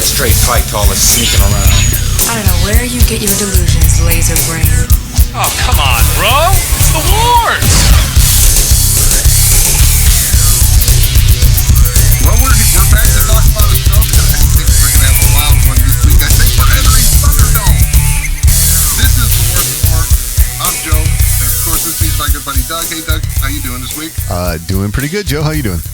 straight fight to all this sneaking around. I don't know where you get your delusions, laser brain. Oh, come on, bro! The wars! Well, we're back to talk about Ahsoka. I think we're going to have a wild one this week. I think we're entering Thunderdome. This is the Wars Report. I'm Joe, and of course with me is my good buddy Doug. Hey, Doug, how you doing this week? Doing pretty good, Joe. How you doing?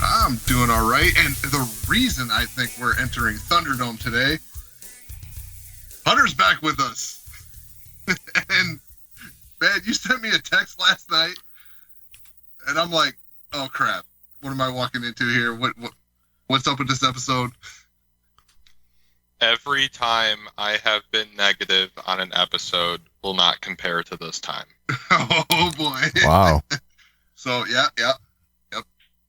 I'm doing all right, and the reason I think we're entering Thunderdome today, Hunter's back with us. And, man, you sent me a text last night, and I'm like, oh, crap. What am I walking into here? What's up with this episode? Every time I have been negative on an episode will not compare to this time. Oh, boy. Wow. So, yep.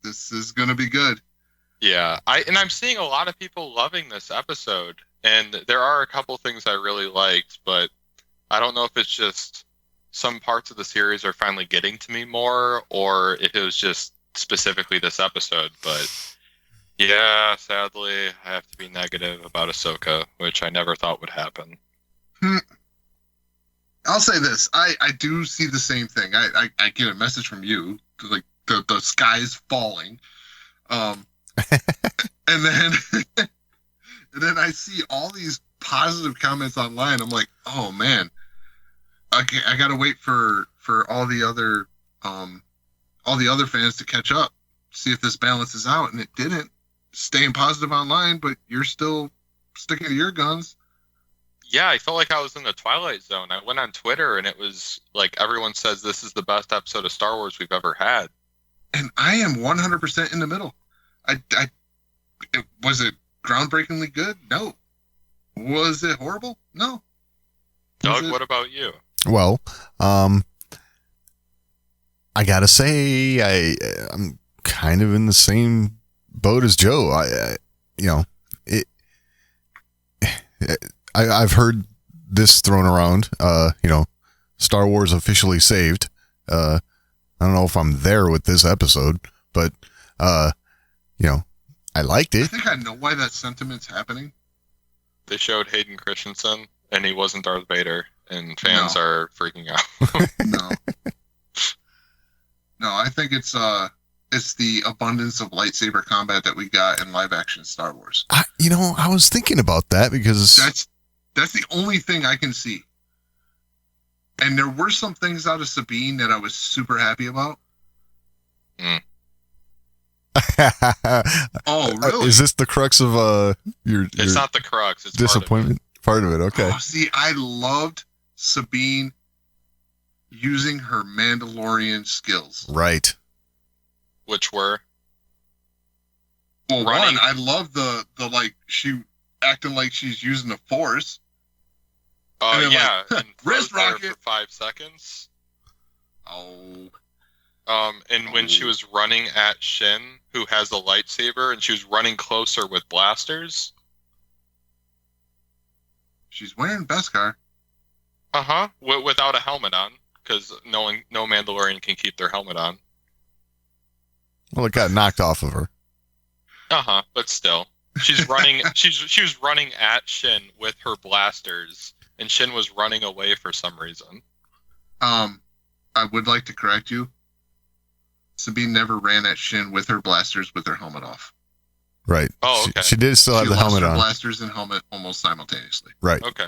This is going to be good. Yeah, I'm seeing a lot of people loving this episode, and there are a couple things I really liked, but I don't know if it's just some parts of the series are finally getting to me more, or if it was just specifically this episode. But yeah, sadly, I have to be negative about Ahsoka, which I never thought would happen. I'll say this. I do see the same thing. I get a message from you, like, the sky's falling, and then I see all these positive comments online. I'm like, oh man, I gotta wait for all the other fans to catch up, see if this balances out, and it didn't. Staying positive online, but you're still sticking to your guns. Yeah, I felt like I was in the Twilight Zone. I went on Twitter, and it was like everyone says this is the best episode of Star Wars we've ever had. And I am 100% in the middle. Was it groundbreakingly good? No. Was it horrible? No. Doug, what about you? Well, I gotta say, I'm kind of in the same boat as Joe. I've heard this thrown around. Star Wars officially saved. I don't know if I'm there with this episode, but, I liked it. I think I know why that sentiment's happening. They showed Hayden Christensen, and he wasn't Darth Vader, and fans are freaking out. No, I think it's the abundance of lightsaber combat that we got in live-action Star Wars. I was thinking about that because... That's the only thing I can see. And there were some things out of Sabine that I was super happy about. Oh, really? Is this the crux of your It's not the crux. It's disappointment? Part of it, okay. Oh, see, I loved Sabine using her Mandalorian skills. Right. Which were? Well, running. one, I love the like, she acting like she's using the Force. Yeah, like, and wrist froze there rocket for 5 seconds. Oh. And when she was running at Shin, who has a lightsaber, and she was running closer with blasters. She's wearing Beskar. Without a helmet on, because no Mandalorian can keep their helmet on. Well, it got knocked off of her. But still, she's running. She was running at Shin with her blasters, and Shin was running away for some reason. I would like to correct you. Sabine never ran at Shin with her blasters with her helmet off. Right. Oh, okay. She did still have the helmet on. Blasters and helmet almost simultaneously. Right. Okay.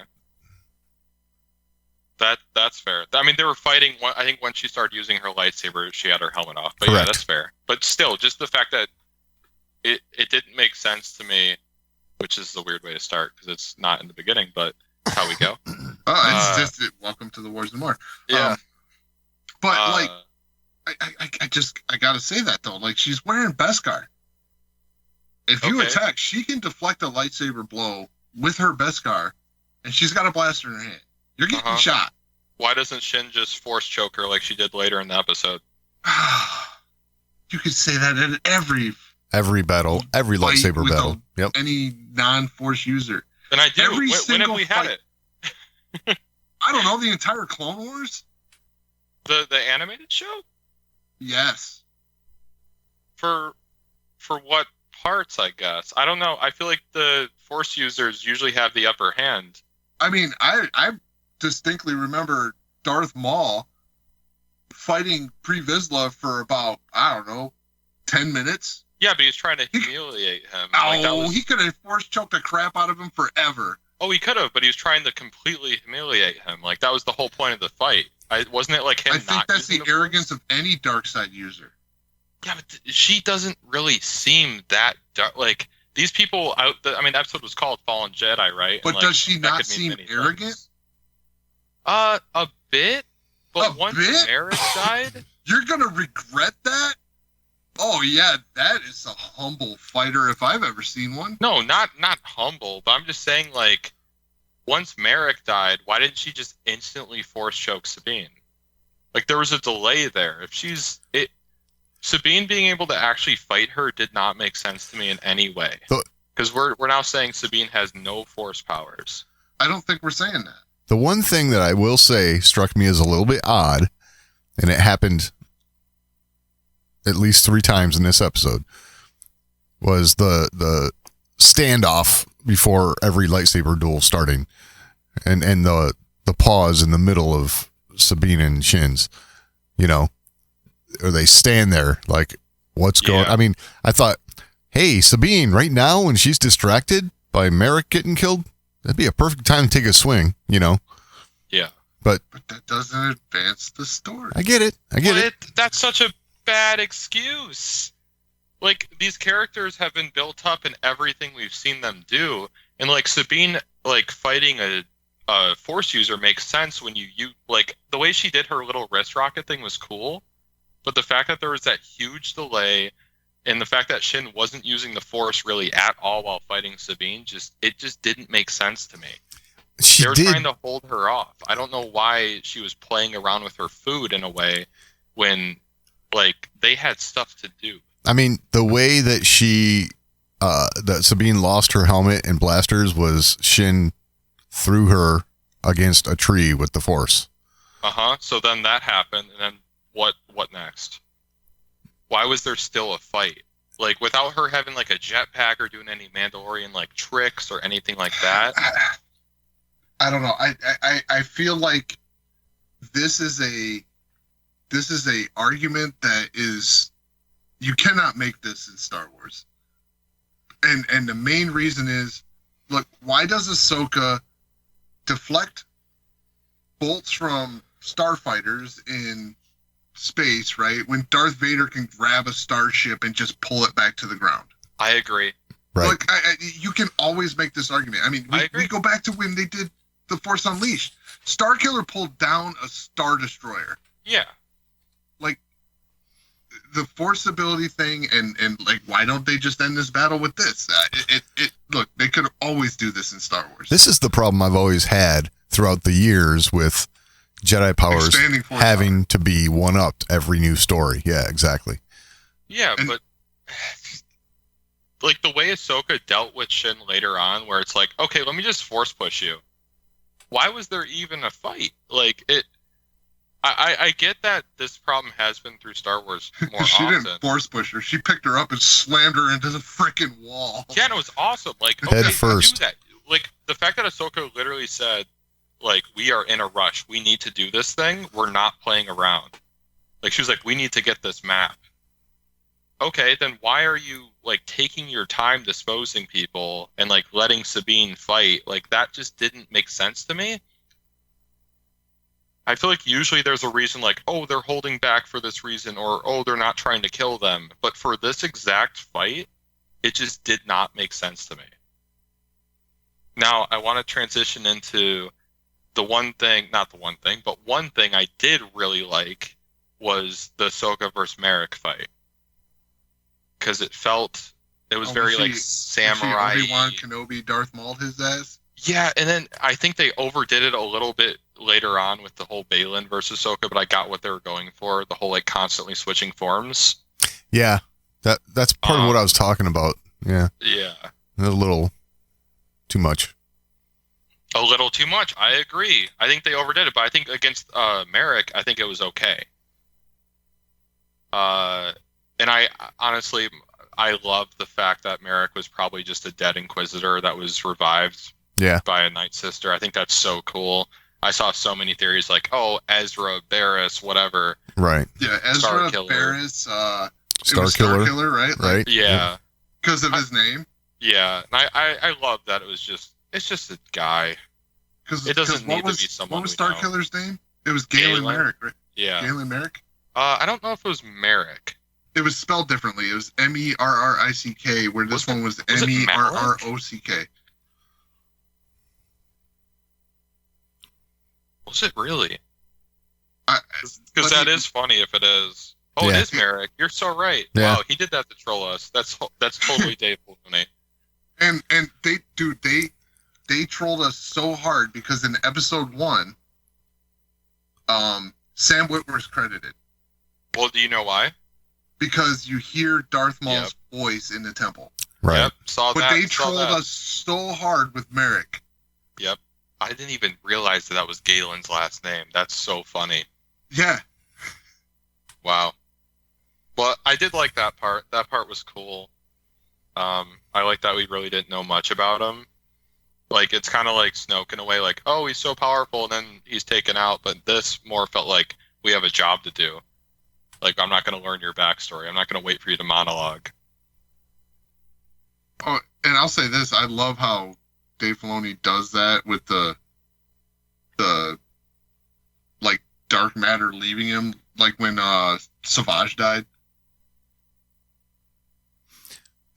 That's fair. I mean, they were fighting. I think when she started using her lightsaber, she had her helmet off. But Correct. Yeah, that's fair. But still, just the fact that it didn't make sense to me, which is the weird way to start because it's not in the beginning, but that's how we go. It's just welcome to the Wars and More. Yeah. But I gotta say that though. Like, she's wearing Beskar. If you attack, she can deflect a lightsaber blow with her Beskar, and she's got a blaster in her hand. You're getting shot. Why doesn't Shin just force choke her like she did later in the episode? You could say that in every battle, every lightsaber battle. Yep. Any non-force user. And I do. When have we had it? I don't know. The entire Clone Wars. The animated show. Yes. For what parts, I guess. I don't know. I feel like the Force users usually have the upper hand. I mean, I distinctly remember Darth Maul fighting Pre Vizsla for about, I don't know, 10 minutes. Yeah, but he was trying to humiliate him. Like, that was... he could have force choked the crap out of him forever. Oh, he could have, but he was trying to completely humiliate him. Like, that was the whole point of the fight. Wasn't it like him? I think that's the arrogance of any dark side user. Yeah, but she doesn't really seem that dark. Like, these people out. I mean, the episode was called Fallen Jedi, right? But and, does she not seem arrogant? A bit. But once bit? Merrick died, you're gonna regret that. Oh yeah, that is a humble fighter if I've ever seen one. No, not humble, but I'm just saying, like, once Merrick died, why didn't she just instantly force choke Sabine? Like, there was a delay there. Sabine being able to actually fight her did not make sense to me in any way. Because we're now saying Sabine has no force powers. I don't think we're saying that. The one thing that I will say struck me as a little bit odd, and it happened at least 3 times in this episode, was the standoff before every lightsaber duel starting, and the pause in the middle of Sabine and Shin's, or they stand there like, what's going? I mean, I thought, hey, Sabine, right now when she's distracted by Merrick getting killed, that'd be a perfect time to take a swing, Yeah. But that doesn't advance the story. I get it. That's such a bad excuse. Like, these characters have been built up in everything we've seen them do, and like Sabine, like, fighting a force user makes sense when you like, the way she did her little wrist rocket thing was cool, but the fact that there was that huge delay and the fact that Shin wasn't using the force really at all while fighting Sabine, it just didn't make sense to me. They were trying to hold her off. I don't know why she was playing around with her food in a way when, like, they had stuff to do. I mean, the way that that Sabine lost her helmet and blasters was Shin threw her against a tree with the force. So then that happened, and then what next? Why was there still a fight? Like, without her having, like, a jetpack or doing any Mandalorian, like, tricks or anything like that? I don't know. I feel like this is a argument that is, you cannot make this in Star Wars. And the main reason is, look, why does Ahsoka deflect bolts from starfighters in space, right, when Darth Vader can grab a starship and just pull it back to the ground? I agree. Right. Like, you can always make this argument. I mean, we go back to when they did The Force Unleashed. Starkiller pulled down a Star Destroyer. Yeah. Like, the Force ability thing, and like, why don't they just end this battle with this? Look, they could always do this in Star Wars. This is the problem I've always had throughout the years with Jedi powers having to be one-upped every new story. Yeah, exactly. Yeah, but like, the way Ahsoka dealt with Shin later on, where it's like, okay, let me just force push you. Why was there even a fight? Like, I get that this problem has been through Star Wars more she often. Didn't force push her. She picked her up and slammed her into the freaking wall. Yeah, and it was awesome. Like, okay, head first. do that. Like, the fact that Ahsoka literally said, like, we are in a rush. We need to do this thing. We're not playing around. Like, she was like, we need to get this map. Okay, then why are you, like, taking your time disposing people and, like, letting Sabine fight? Like, that just didn't make sense to me. I feel like usually there's a reason, like, oh, they're holding back for this reason, or, oh, they're not trying to kill them. But for this exact fight, it just did not make sense to me. Now, I want to transition into one thing I did really like was the Ahsoka versus Merrick fight. Because it was very, like, samurai. Obi-Wan Kenobi Darth Mauled his ass? Yeah, and then I think they overdid it a little bit later on with the whole Balin versus Ahsoka, but I got what they were going for, the whole, like, constantly switching forms. Yeah, that's part of what I was talking about. Yeah. Yeah. A little too much. A little too much. I agree. I think they overdid it, but I think against Merrick, I think it was okay. And I honestly, I love the fact that Merrick was probably just a dead Inquisitor that was revived Yeah. by a Night Sister. I think that's so cool. I saw so many theories like, oh, Ezra, Barriss, whatever. Right. Yeah, Star Ezra Killer. Barriss, it Star was Killer. Star Killer, right? Right. Yeah. Because of his name. Yeah. And I love that it's just a guy. Because It doesn't need to be someone What was we Star know. Killer's name? It was Galen Galen? Merrick, right? Yeah. Galen Merrick? I don't know if it was Merrick. It was spelled differently. It was Merrick, where this one was was it Merrock. Was it really? But Because that he- is funny if it is. Oh, Yeah. it is Merrick. You're so right. Yeah. Wow, he did that to troll us. That's totally Dave Filoni. And they trolled us so hard because in episode 1, Sam Witwer's credited Well, do you know why? because you hear Darth Maul's voice in the temple. Right. Yep. Saw But that. they saw trolled that. us so hard with Merrick. Yep. I didn't even realize that was Galen's last name. That's so funny. Yeah. Wow. Well, I did like that part. That part was cool. I like that we really didn't know much about him. Like, it's kind of like Snoke in a way, like, oh, he's so powerful, and then he's taken out. But this more felt like we have a job to do. Like, I'm not going to learn your backstory. I'm not going to wait for you to monologue. Oh, and I'll say this: I love how Dave Filoni does that with the like dark matter leaving him, like when Savage died.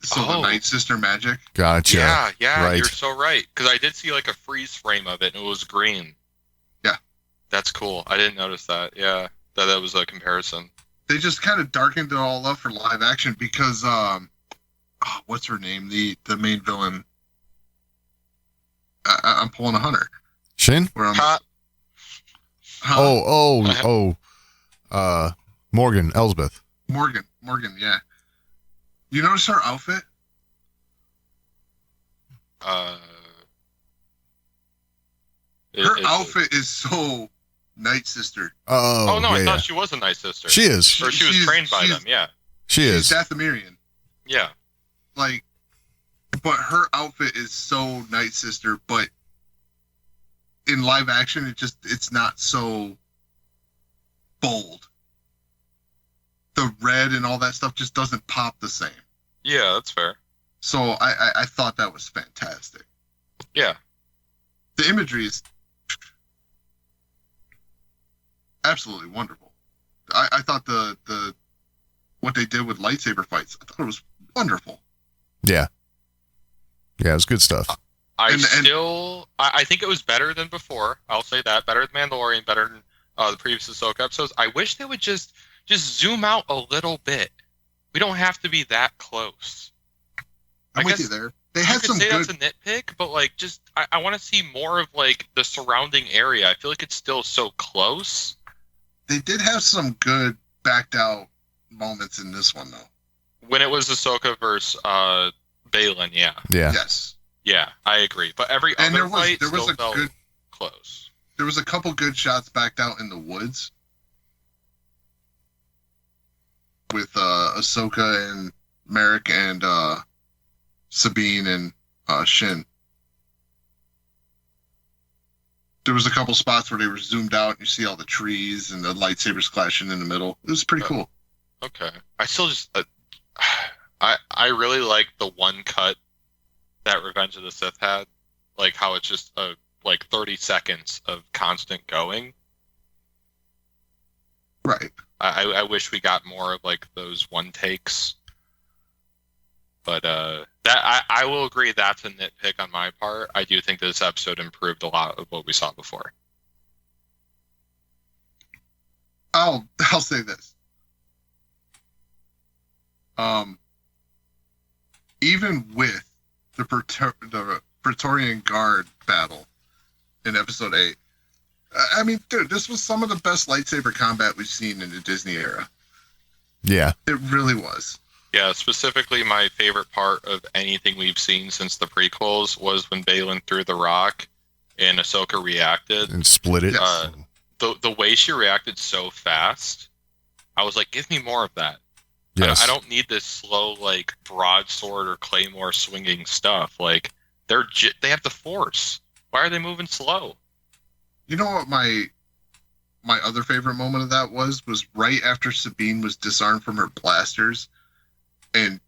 So the Oh. Night Sister magic. Gotcha. Yeah, Right. you're so right. Because I did see like a freeze frame of it, and it was green. Yeah. That's cool. I didn't notice that. Yeah, that was a comparison. They just kind of darkened it all up for live action because what's her name? The main villain. I'm pulling a Hunter. Shin? Where I'm. Ha- Oh. Morgan Elsbeth. Morgan, yeah. You notice her outfit? uh, Her outfit is so Night Sister. Oh, no, I yeah, thought she was a Night Sister. She is. Or she was She's- trained by she's- them. Yeah, She She's is. Dathomirian. yeah. Like, but her outfit is so Night Sister, but in live action, it's not so bold. The red and all that stuff just doesn't pop the same. Yeah, that's fair. So I thought that was fantastic. Yeah. The imagery is absolutely wonderful. I thought the what they did with lightsaber fights, I thought it was wonderful. Yeah. Yeah, it's good stuff. I think it was better than before. I'll say that. Better than Mandalorian, better than the previous Ahsoka episodes. I wish they would just zoom out a little bit. We don't have to be that close. I'm I with guess you there. They You had could some say good. that's a nitpick, but like, just I want to see more of like the surrounding area. I feel like it's still so close. They did have some good backed out moments in this one, though. When it was Ahsoka versus Balin, yeah, Yeah. Yes, yeah, I agree. But every and other fight there was still a felt good. close. There was a couple good shots backed out in the woods with Ahsoka and Merrick and Sabine and Shin. There was a couple spots where they were zoomed out and you see all the trees and the lightsabers clashing in the middle. It was pretty cool. Okay, I still just I really like the one cut that Revenge of the Sith had, like how it's just like 30 seconds of constant going. Right. I wish we got more of like those one takes. But that I will agree that's a nitpick on my part. I do think this episode improved a lot of what we saw before. I'll say this. Even with the Praetorian Guard battle in Episode 8, I mean, dude, this was some of the best lightsaber combat we've seen in the Disney era. Yeah. It really was. Yeah, specifically my favorite part of anything we've seen since the prequels was when Balin threw the rock and Ahsoka reacted. And split it. The way she reacted so fast, I was like, give me more of that. Yes. I don't need this slow, like, broadsword or claymore swinging stuff. Like, they have the Force. Why are they moving slow? You know what my other favorite moment of that was right after Sabine was disarmed from her blasters, and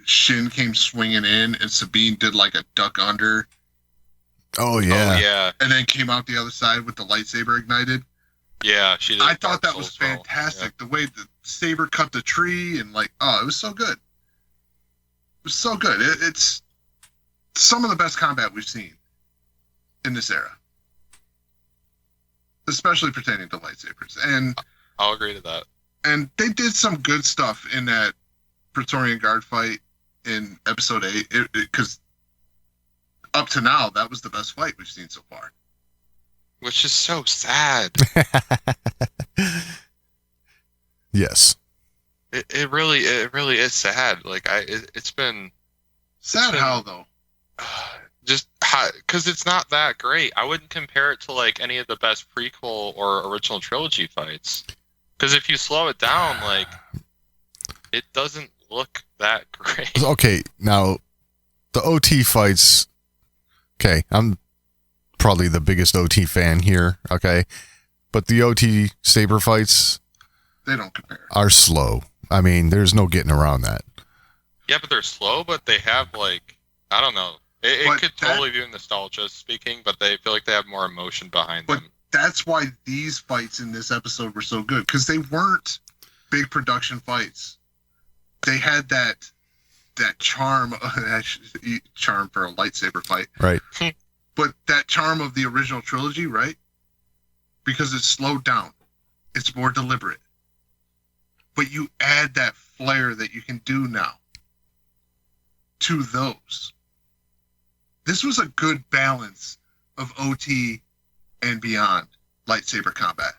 Shin came swinging in, and Sabine did like a duck under. Oh yeah. Oh, yeah. And then came out the other side with the lightsaber ignited. Yeah, she did. I thought that was fantastic. The way the saber cut the tree and it was so good. It was so good. It's some of the best combat we've seen in this era, especially pertaining to lightsabers. And I'll agree to that. And they did some good stuff in that Praetorian Guard fight in Episode 8, because up to now, that was the best fight we've seen so far. Which is so sad. Yes. It really is sad. Like it's been sad. How though? Just because it's not that great. I wouldn't compare it to like any of the best prequel or original trilogy fights. Because if you slow it down, like it doesn't look that great. Okay, now the OT fights. Okay, I'm probably the biggest OT fan here. Okay, but the OT saber fights, they don't compare. Are slow. I mean, there's no getting around that. Yeah, but they're slow. But they have like I don't know. It could totally be nostalgia speaking, but they feel like they have more emotion behind them. That's why these fights in this episode were so good, because they weren't big production fights. They had that charm for a lightsaber fight, right? But that charm of the original trilogy, right? Because it's slowed down, it's more deliberate. But you add that flair that you can do now to those. This was a good balance of OT and beyond lightsaber combat.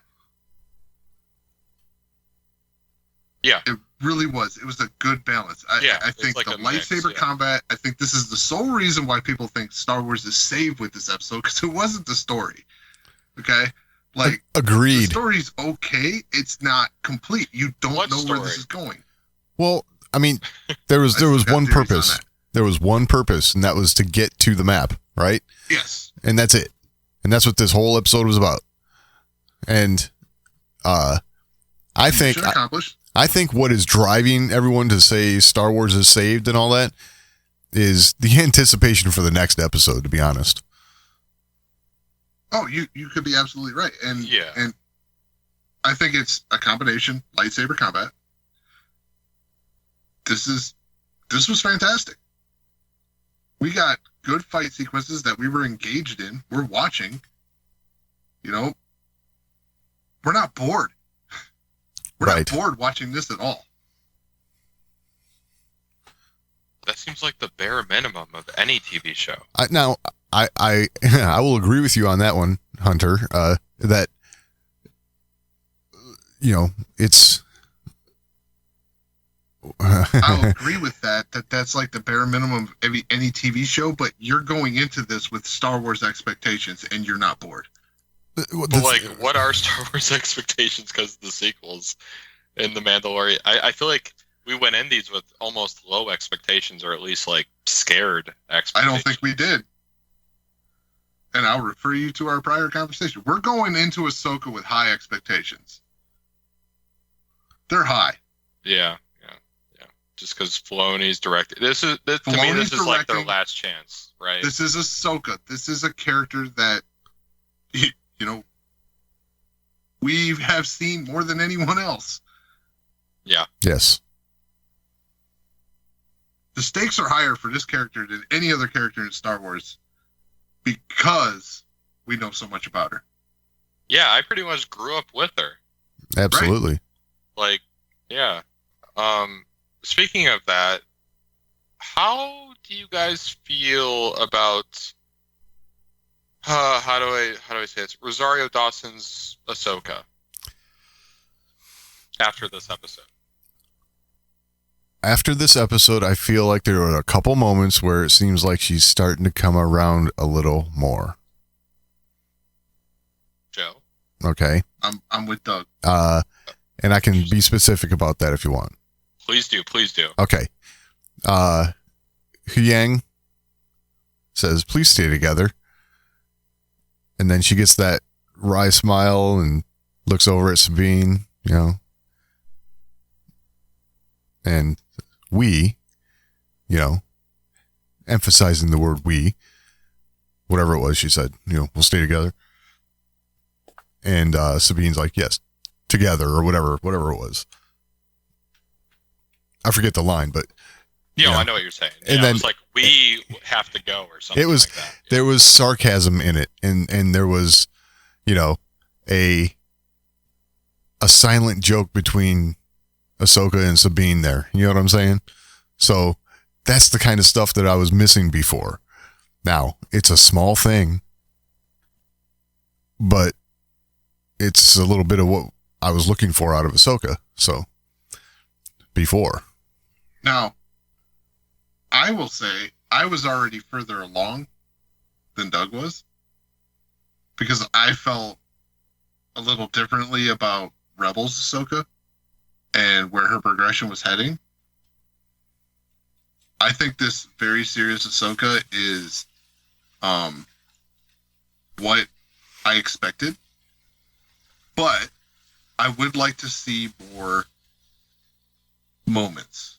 Yeah. It really was. It was a good balance. I think like the lightsaber combat, I think this is the sole reason why people think Star Wars is saved with this episode, because it wasn't the story. Okay? Like, agreed. The story's okay. It's not complete. You don't know where this is going. Well, I mean, there was one purpose. There was one purpose, and that was to get to the map, right? Yes. And that's it. And that's what this whole episode was about. And I think what is driving everyone to say Star Wars is saved and all that is the anticipation for the next episode, to be honest. Oh, you could be absolutely right. And and I think it's a combination lightsaber combat. This was fantastic. We got good fight sequences that we were engaged in. We're watching. You know, we're not bored. We're not bored watching this at all. That seems like the bare minimum of any TV show. I will agree with you on that one, Hunter. That it's. I'll agree with that. That's like the bare minimum of any TV show. But you're going into this with Star Wars expectations, and you're not bored. But like, what are Star Wars expectations because of the sequels and The Mandalorian? I feel like we went in these with almost low expectations, or at least like scared expectations. I don't think we did. And I'll refer you to our prior conversation. We're going into Ahsoka with high expectations. They're high. Yeah. Just because Filoni's directed. This is like their last chance, right? This is Ahsoka. This is a character that we have seen more than anyone else. Yeah. Yes. The stakes are higher for this character than any other character in Star Wars because we know so much about her. Yeah, I pretty much grew up with her. Absolutely. Right? Like, yeah. Speaking of that, how do you guys feel about how do I say this? Rosario Dawson's Ahsoka after this episode? After this episode, I feel like there are a couple moments where it seems like she's starting to come around a little more. Joe? Okay. I'm with Doug. And I can be specific about that if you want. Please do. Please do. Okay. Huyang says, please stay together. And then she gets that wry smile and looks over at Sabine, you know. And we, you know, emphasizing the word we, whatever it was, she said, you know, we'll stay together. And Sabine's like, yes, together, or whatever it was. I forget the line, but I know what you're saying. And then it was like, we have to go or something. It was like that. There was sarcasm in it, and there was, you know, a silent joke between Ahsoka and Sabine there. You know what I'm saying? So that's the kind of stuff that I was missing before. Now, it's a small thing, but it's a little bit of what I was looking for out of Ahsoka. So before. Now, I will say I was already further along than Doug was, because I felt a little differently about Rebels Ahsoka and where her progression was heading. I think this very serious Ahsoka is what I expected, but I would like to see more moments.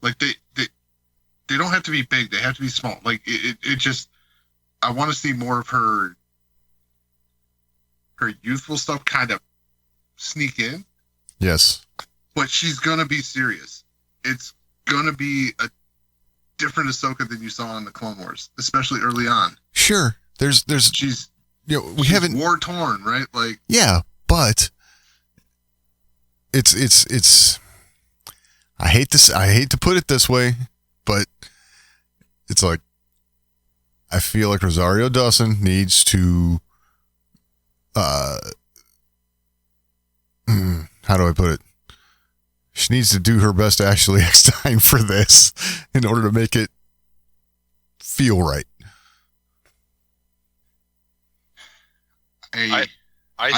Like they don't have to be big, they have to be small. Like it just, I want to see more of her youthful stuff kind of sneak in. Yes. But she's gonna be serious. It's gonna be a different Ahsoka than you saw in the Clone Wars, especially early on. Sure. There's she's, you know, we she's haven't war torn, right? Like, yeah, but it's I hate to put it this way, but it's like, I feel like Rosario Dawson needs to how do I put it? She needs to do her best Ashley Eckstein for this in order to make it feel right. I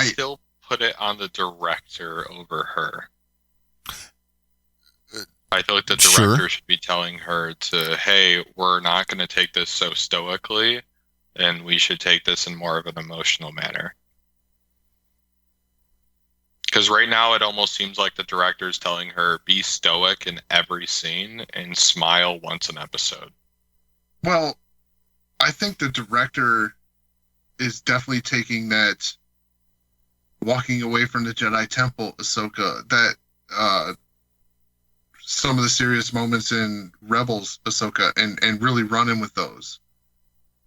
still put it on the director over her. I feel like the director should be telling her to, hey, we're not going to take this so stoically, and we should take this in more of an emotional manner. Because right now it almost seems like the director's telling her, be stoic in every scene and smile once an episode. Well, I think the director is definitely taking that walking away from the Jedi Temple Ahsoka, that some of the serious moments in Rebels Ahsoka, and really running with those.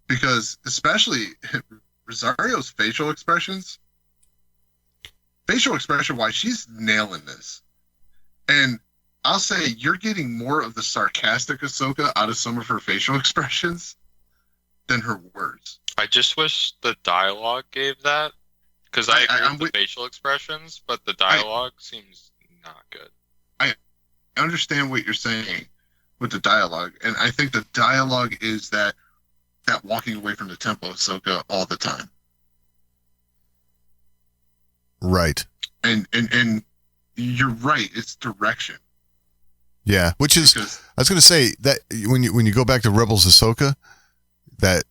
Because especially Rosario's facial expression wise, she's nailing this. And I'll say you're getting more of the sarcastic Ahsoka out of some of her facial expressions than her words. I just wish the dialogue gave that, because I agree with the facial expressions, but the dialogue seems not good. I understand what you're saying with the dialogue, and I think the dialogue is that walking away from the temple Ahsoka all the time. Right. And you're right, it's direction. Yeah, which is, I was going to say that when you go back to Rebels Ahsoka, that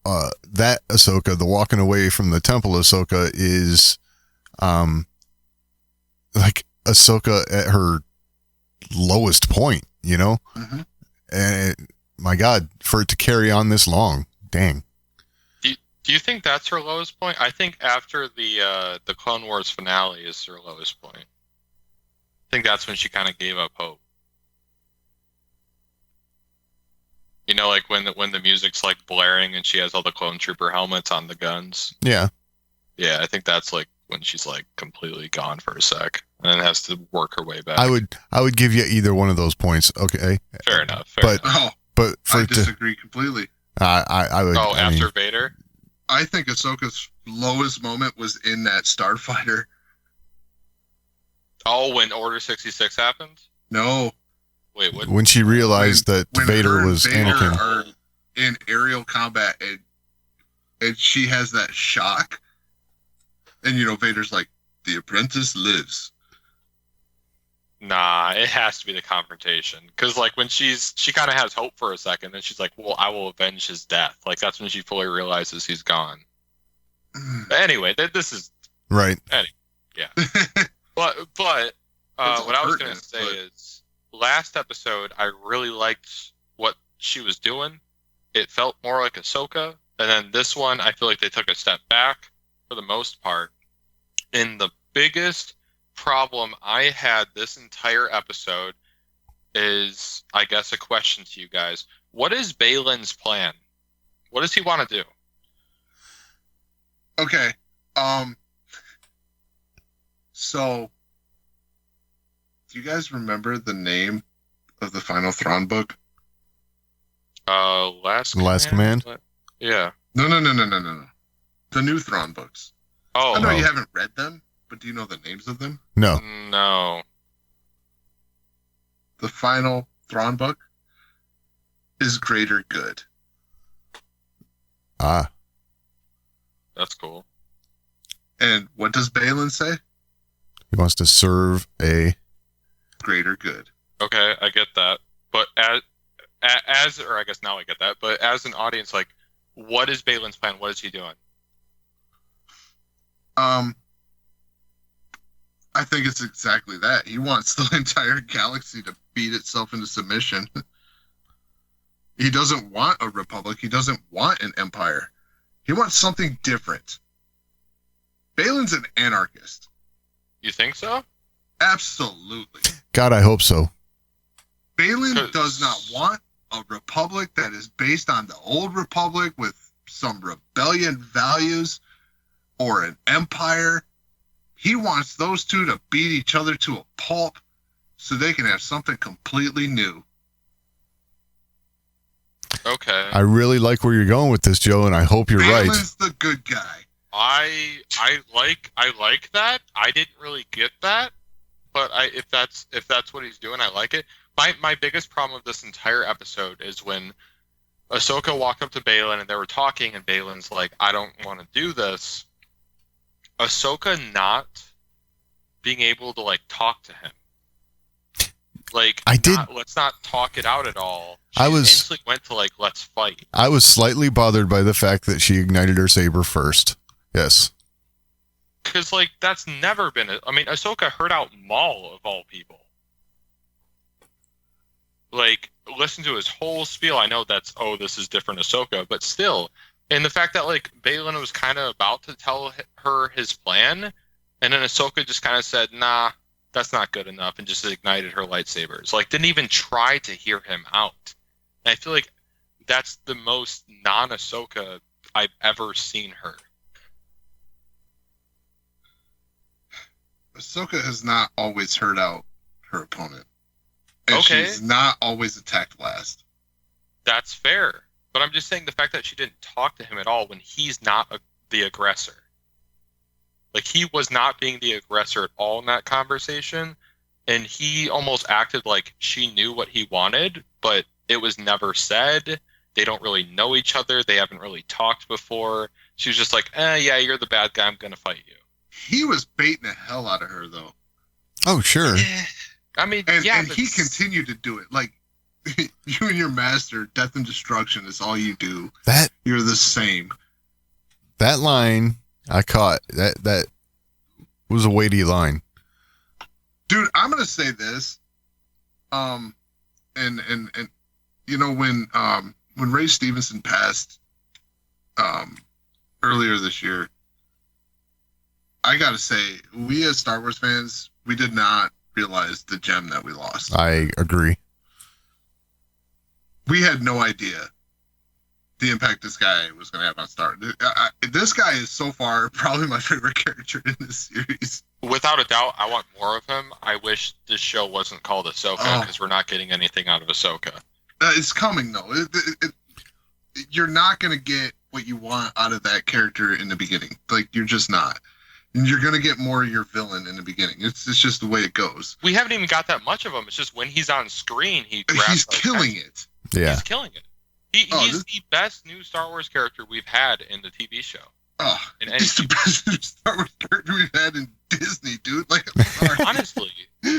Ahsoka, the walking away from the temple Ahsoka, is like Ahsoka at her lowest point, you know? Mm-hmm. Mm-hmm. And my God, for it to carry on this long, dang. Do you think that's her lowest point? I think after the Clone Wars finale is her lowest point. I think that's when she kind of gave up hope. You know, like when the music's like blaring and she has all the clone trooper helmets on the guns. Yeah. Yeah, I think that's like when she's like completely gone for a sec and then has to work her way back. I would give you either one of those points. Okay. Fair enough. But I disagree completely. I would. Oh, after Vader? I think Ahsoka's lowest moment was in that Starfighter. Oh, when Order 66 happened? No. Wait, what? When she realized that Vader was Anakin. Are in aerial combat, and she has that shock. And, you know, Vader's like, the apprentice lives. Nah, it has to be the confrontation. Because, like, when she kind of has hope for a second, then she's like, well, I will avenge his death. Like, that's when she fully realizes he's gone. But anyway, this is... Right. Anyway, yeah. but what I was going to say is, last episode, I really liked what she was doing. It felt more like Ahsoka. And then this one, I feel like they took a step back for the most part. And the biggest problem I had this entire episode is, I guess, a question to you guys. What is Balin's plan? What does he want to do? Okay. So, do you guys remember the name of the final Thrawn book? Last Command? Yeah. No. The new Thrawn books. Oh. I know you haven't read them, but do you know the names of them? No. No. The final Thrawn book is Greater Good. Ah. That's cool. And what does Balin say? He wants to serve a Greater Good. Okay, I get that. But as or I guess now I get that, but as an audience, like, what is Balin's plan? What is he doing? I think it's exactly that. He wants the entire galaxy to beat itself into submission. He doesn't want a republic. He doesn't want an empire. He wants something different. Balin's an anarchist. You think so? Absolutely. God, I hope so. Balin does not want a republic that is based on the old republic with some rebellion values or an empire. He wants those two to beat each other to a pulp so they can have something completely new. Okay. I really like where you're going with this, Joe, and I hope you're right. Balin's the good guy. I like that. I didn't really get that, but if that's what he's doing, I like it. My biggest problem with this entire episode is when Ahsoka walked up to Balin and they were talking, and Balin's like, I don't want to do this. Ahsoka not being able to, like, talk to him. Like, let's not talk it out at all. She instantly went to, like, let's fight. I was slightly bothered by the fact that she ignited her saber first. Yes. Because, like, that's never been... I mean, Ahsoka heard out Maul, of all people. Like, listen to his whole spiel. I know that's, this is different Ahsoka, but still... And the fact that, like, Balin was kind of about to tell her his plan, and then Ahsoka just kind of said, nah, that's not good enough, and just ignited her lightsabers. Like, didn't even try to hear him out. And I feel like that's the most non-Ahsoka I've ever seen her. Ahsoka has not always heard out her opponent. And Okay. She's not always attacked last. That's fair. But I'm just saying the fact that she didn't talk to him at all when he's not the aggressor. Like, he was not being the aggressor at all in that conversation, and he almost acted like she knew what he wanted, but it was never said. They don't really know each other. They haven't really talked before. She was just like, yeah, you're the bad guy. I'm going to fight you. He was baiting the hell out of her, though. Oh, sure. I mean, And yeah. he continued to do it. Like, you and your master, death and destruction is all you do. You're the same. That line I caught. That was a weighty line. Dude, I'm gonna say this. And you know, when Ray Stevenson passed earlier this year, I gotta say, we as Star Wars fans, we did not realize the gem that we lost. I agree. We had no idea the impact this guy was going to have on Star Wars. This guy is so far probably my favorite character in this series. Without a doubt, I want more of him. I wish this show wasn't called Ahsoka, because we're not getting anything out of Ahsoka. It's coming, though. You're not going to get what you want out of that character in the beginning. Like, you're just not. And you're going to get more of your villain in the beginning. It's just the way it goes. We haven't even got that much of him. It's just when he's on screen, he's killing it. Yeah. He's killing it. He's the best new Star Wars character we've had in the TV show. He's the best Star Wars character we've had in Disney, dude. Like, I'm sorry. Honestly,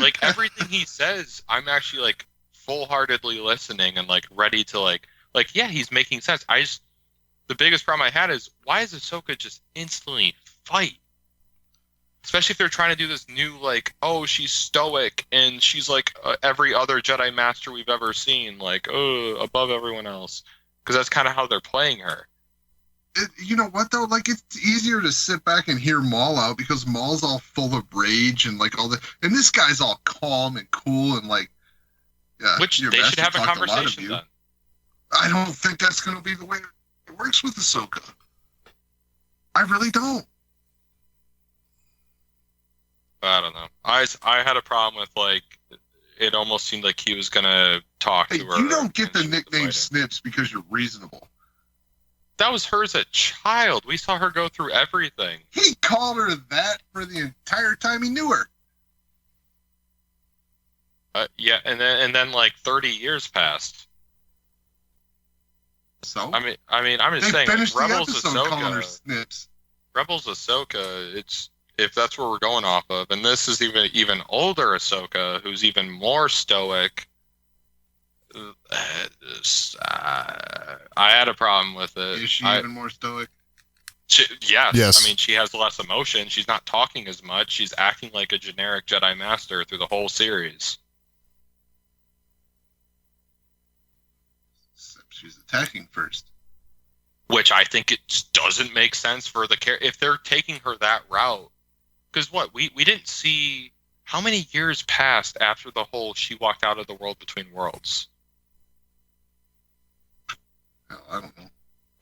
Like everything he says, I'm actually like full-heartedly listening and like ready to like yeah, he's making sense. The biggest problem I had is why is Ahsoka just instantly fight? Especially if they're trying to do this new like, oh, she's stoic and she's like every other Jedi Master we've ever seen, like above everyone else, because that's kind of how they're playing her. You know what though? Like it's easier to sit back and hear Maul out because Maul's all full of rage and like all the, and this guy's all calm and cool and like. Yeah, which they should have a conversation then. I don't think that's going to be the way it works with Ahsoka. I really don't. I don't know. I had a problem with like it almost seemed like he was gonna talk to her. You don't get the nickname Snips because you're reasonable. That was her as a child. We saw her go through everything. He called her that for the entire time he knew her. Yeah, and then like 30 years passed. So I mean, I'm just saying. Finished Rebels the episode calling her Ahsoka. Snips. Rebels Ahsoka. It's if that's what we're going off of, and this is even older Ahsoka, who's even more stoic. I had a problem with it. Is she even more stoic? Yes. I mean, she has less emotion. She's not talking as much. She's acting like a generic Jedi Master through the whole series. She's attacking first. Which I think it just doesn't make sense for the character if they're taking her that route. Because what we didn't see how many years passed after the whole she walked out of the world between worlds. I don't know.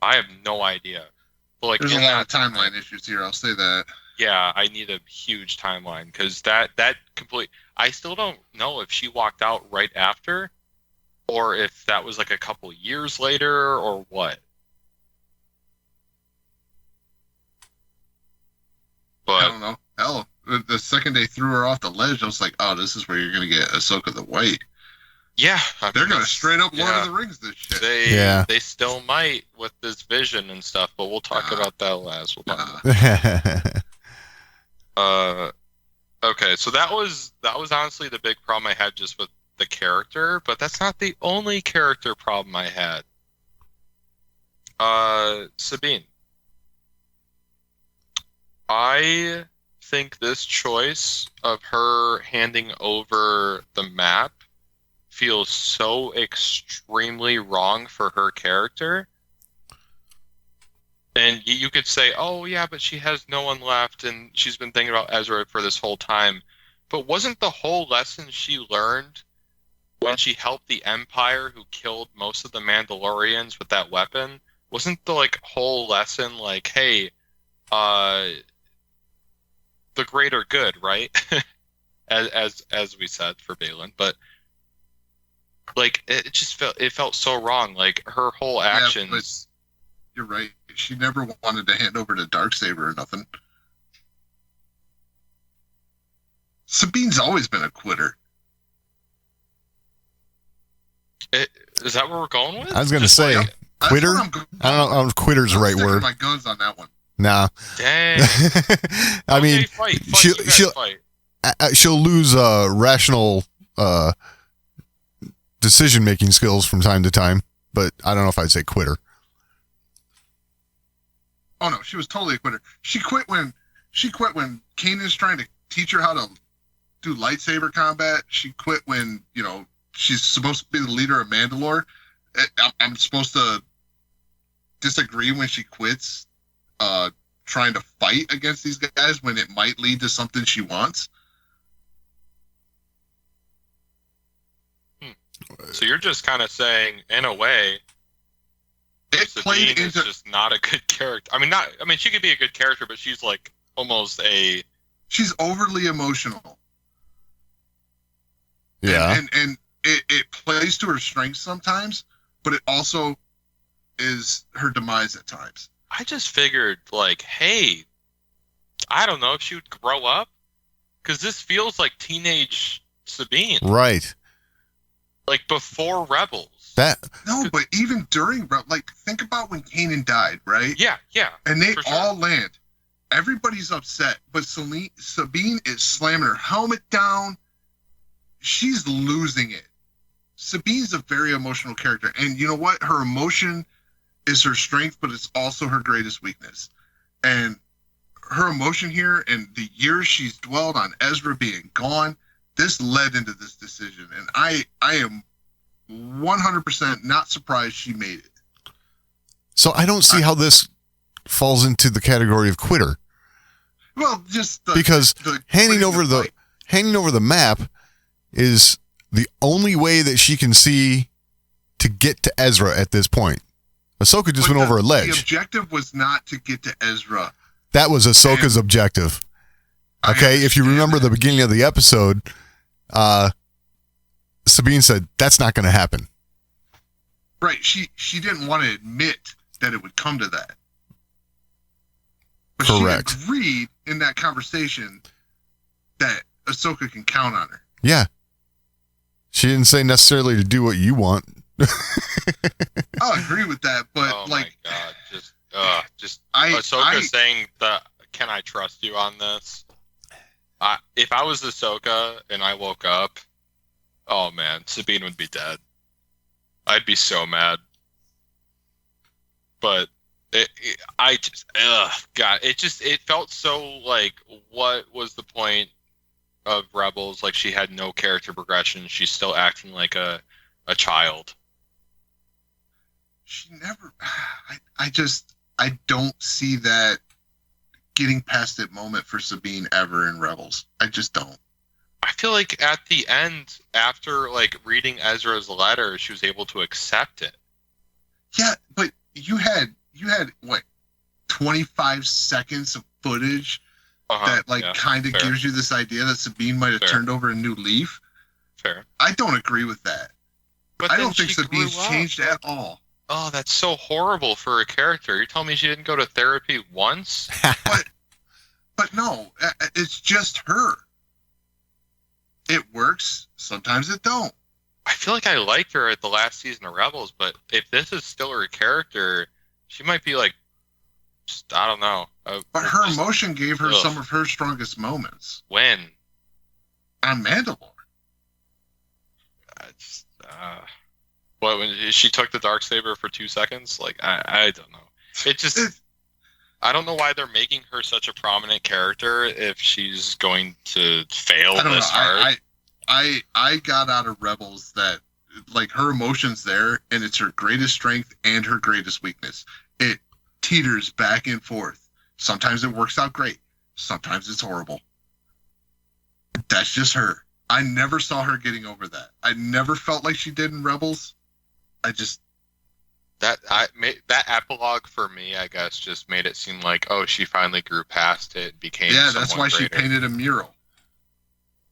I have no idea. But like, there's a lot of timeline issues here. I'll say that. Yeah, I need a huge timeline because that complete. I still don't know if she walked out right after, or if that was like a couple years later, or what. But I don't know. Hell, the second they threw her off the ledge, I was like, "Oh, this is where you're gonna get Ahsoka the White." Yeah, they're gonna straight up Lord of the Rings this shit. They still might with this vision and stuff, but we'll talk about that last. Okay, so that was honestly the big problem I had just with the character, but that's not the only character problem I had. Sabine. I think this choice of her handing over the map feels so extremely wrong for her character. And you could say, oh yeah, but she has no one left and she's been thinking about Ezra for this whole time. But wasn't the whole lesson she learned when she helped the Empire who killed most of the Mandalorians with that weapon? Wasn't the like whole lesson like, hey, the greater good, right? as we said for Balin, but like it felt so wrong. Like her whole actions. Yeah, you're right. She never wanted to hand over to Darksaber or nothing. Sabine's always been a quitter. Is that where we're going with? I was going to say, quitter? I don't know if quitter's the right word. My guns on that one. Nah. Dang. I mean, fight. she'll lose rational decision-making skills from time to time, but I don't know if I'd say quitter. Oh no, she was totally a quitter. She quit when Kanan's trying to teach her how to do lightsaber combat. She quit when, she's supposed to be the leader of Mandalore. I'm supposed to disagree when she quits trying to fight against these guys when it might lead to something she wants. So you're just kind of saying, in a way, Sabine is just not a good character. I mean, she could be a good character, but she's like almost she's overly emotional. Yeah. And it plays to her strengths sometimes, but it also is her demise at times. I just figured, like, hey, I don't know if she would grow up, because this feels like teenage Sabine. Right. Like, before Rebels. No, but even during, like, think about when Kanan died, right? Yeah. And they all land. Everybody's upset, but Sabine is slamming her helmet down, she's losing it. Sabine's a very emotional character, and you know what? Her emotion is her strength, but it's also her greatest weakness. And her emotion here and the years she's dwelled on Ezra being gone, this led into this decision. And I am 100% not surprised she made it. So I don't see how this falls into the category of quitter. Well, just because handing over the map is the only way that she can see to get to Ezra at this point. Ahsoka just went over a ledge. The objective was not to get to Ezra. That was Ahsoka's objective. Okay, if you remember the beginning of the episode, Sabine said, that's not going to happen. Right, she didn't want to admit that it would come to that. But correct. She agreed in that conversation that Ahsoka can count on her. Yeah. She didn't say necessarily to do what you want. I'll agree with that, but oh like, my God, Ahsoka saying that, can I trust you on this? If I was Ahsoka and I woke up, oh man, Sabine would be dead. I'd be so mad. But it felt so like, what was the point of Rebels? Like, she had no character progression. She's still acting like a child. She never. I don't see that getting past that moment for Sabine ever in Rebels. I just don't. I feel like at the end, after like reading Ezra's letter, she was able to accept it. Yeah, but you had what, 25 seconds of footage that kind of gives you this idea that Sabine might have turned over a new leaf. Fair. I don't agree with that. But I don't think Sabine's changed at all. Oh, that's so horrible for a character. You're telling me she didn't go to therapy once? But no, it's just her. It works. Sometimes it don't. I feel like I liked her at the last season of Rebels, but if this is still her character, she might be like, just, I don't know. But her emotion gave her some of her strongest moments. When? On Mandalore. What, when she took the Darksaber for 2 seconds? Like, I don't know. It just... I don't know why they're making her such a prominent character if she's going to fail this hard. I got out of Rebels that, like, her emotion's there, and it's her greatest strength and her greatest weakness. It teeters back and forth. Sometimes it works out great. Sometimes it's horrible. That's just her. I never saw her getting over that. I never felt like she did in Rebels. That epilogue for me, I guess, just made it seem like, oh, she finally grew past it, became that's why greater. She painted a mural.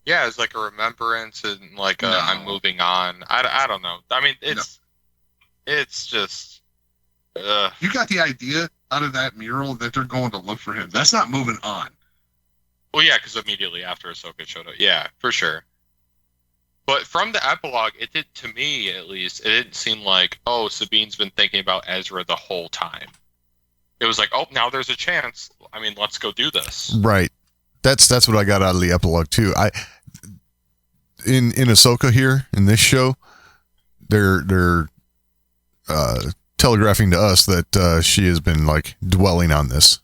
Yeah, it's like a remembrance and like I'm moving on. I don't know. I mean, it's just. You got the idea out of that mural that they're going to look for him. That's not moving on. Well, yeah, because immediately after Ahsoka showed up, yeah, for sure. But from the epilogue, it did, to me at least, it didn't seem like, oh, Sabine's been thinking about Ezra the whole time. It was like, oh, now there's a chance. I mean, let's go do this. Right. That's what I got out of the epilogue too. In Ahsoka here in this show, they're telegraphing to us that she has been like dwelling on this,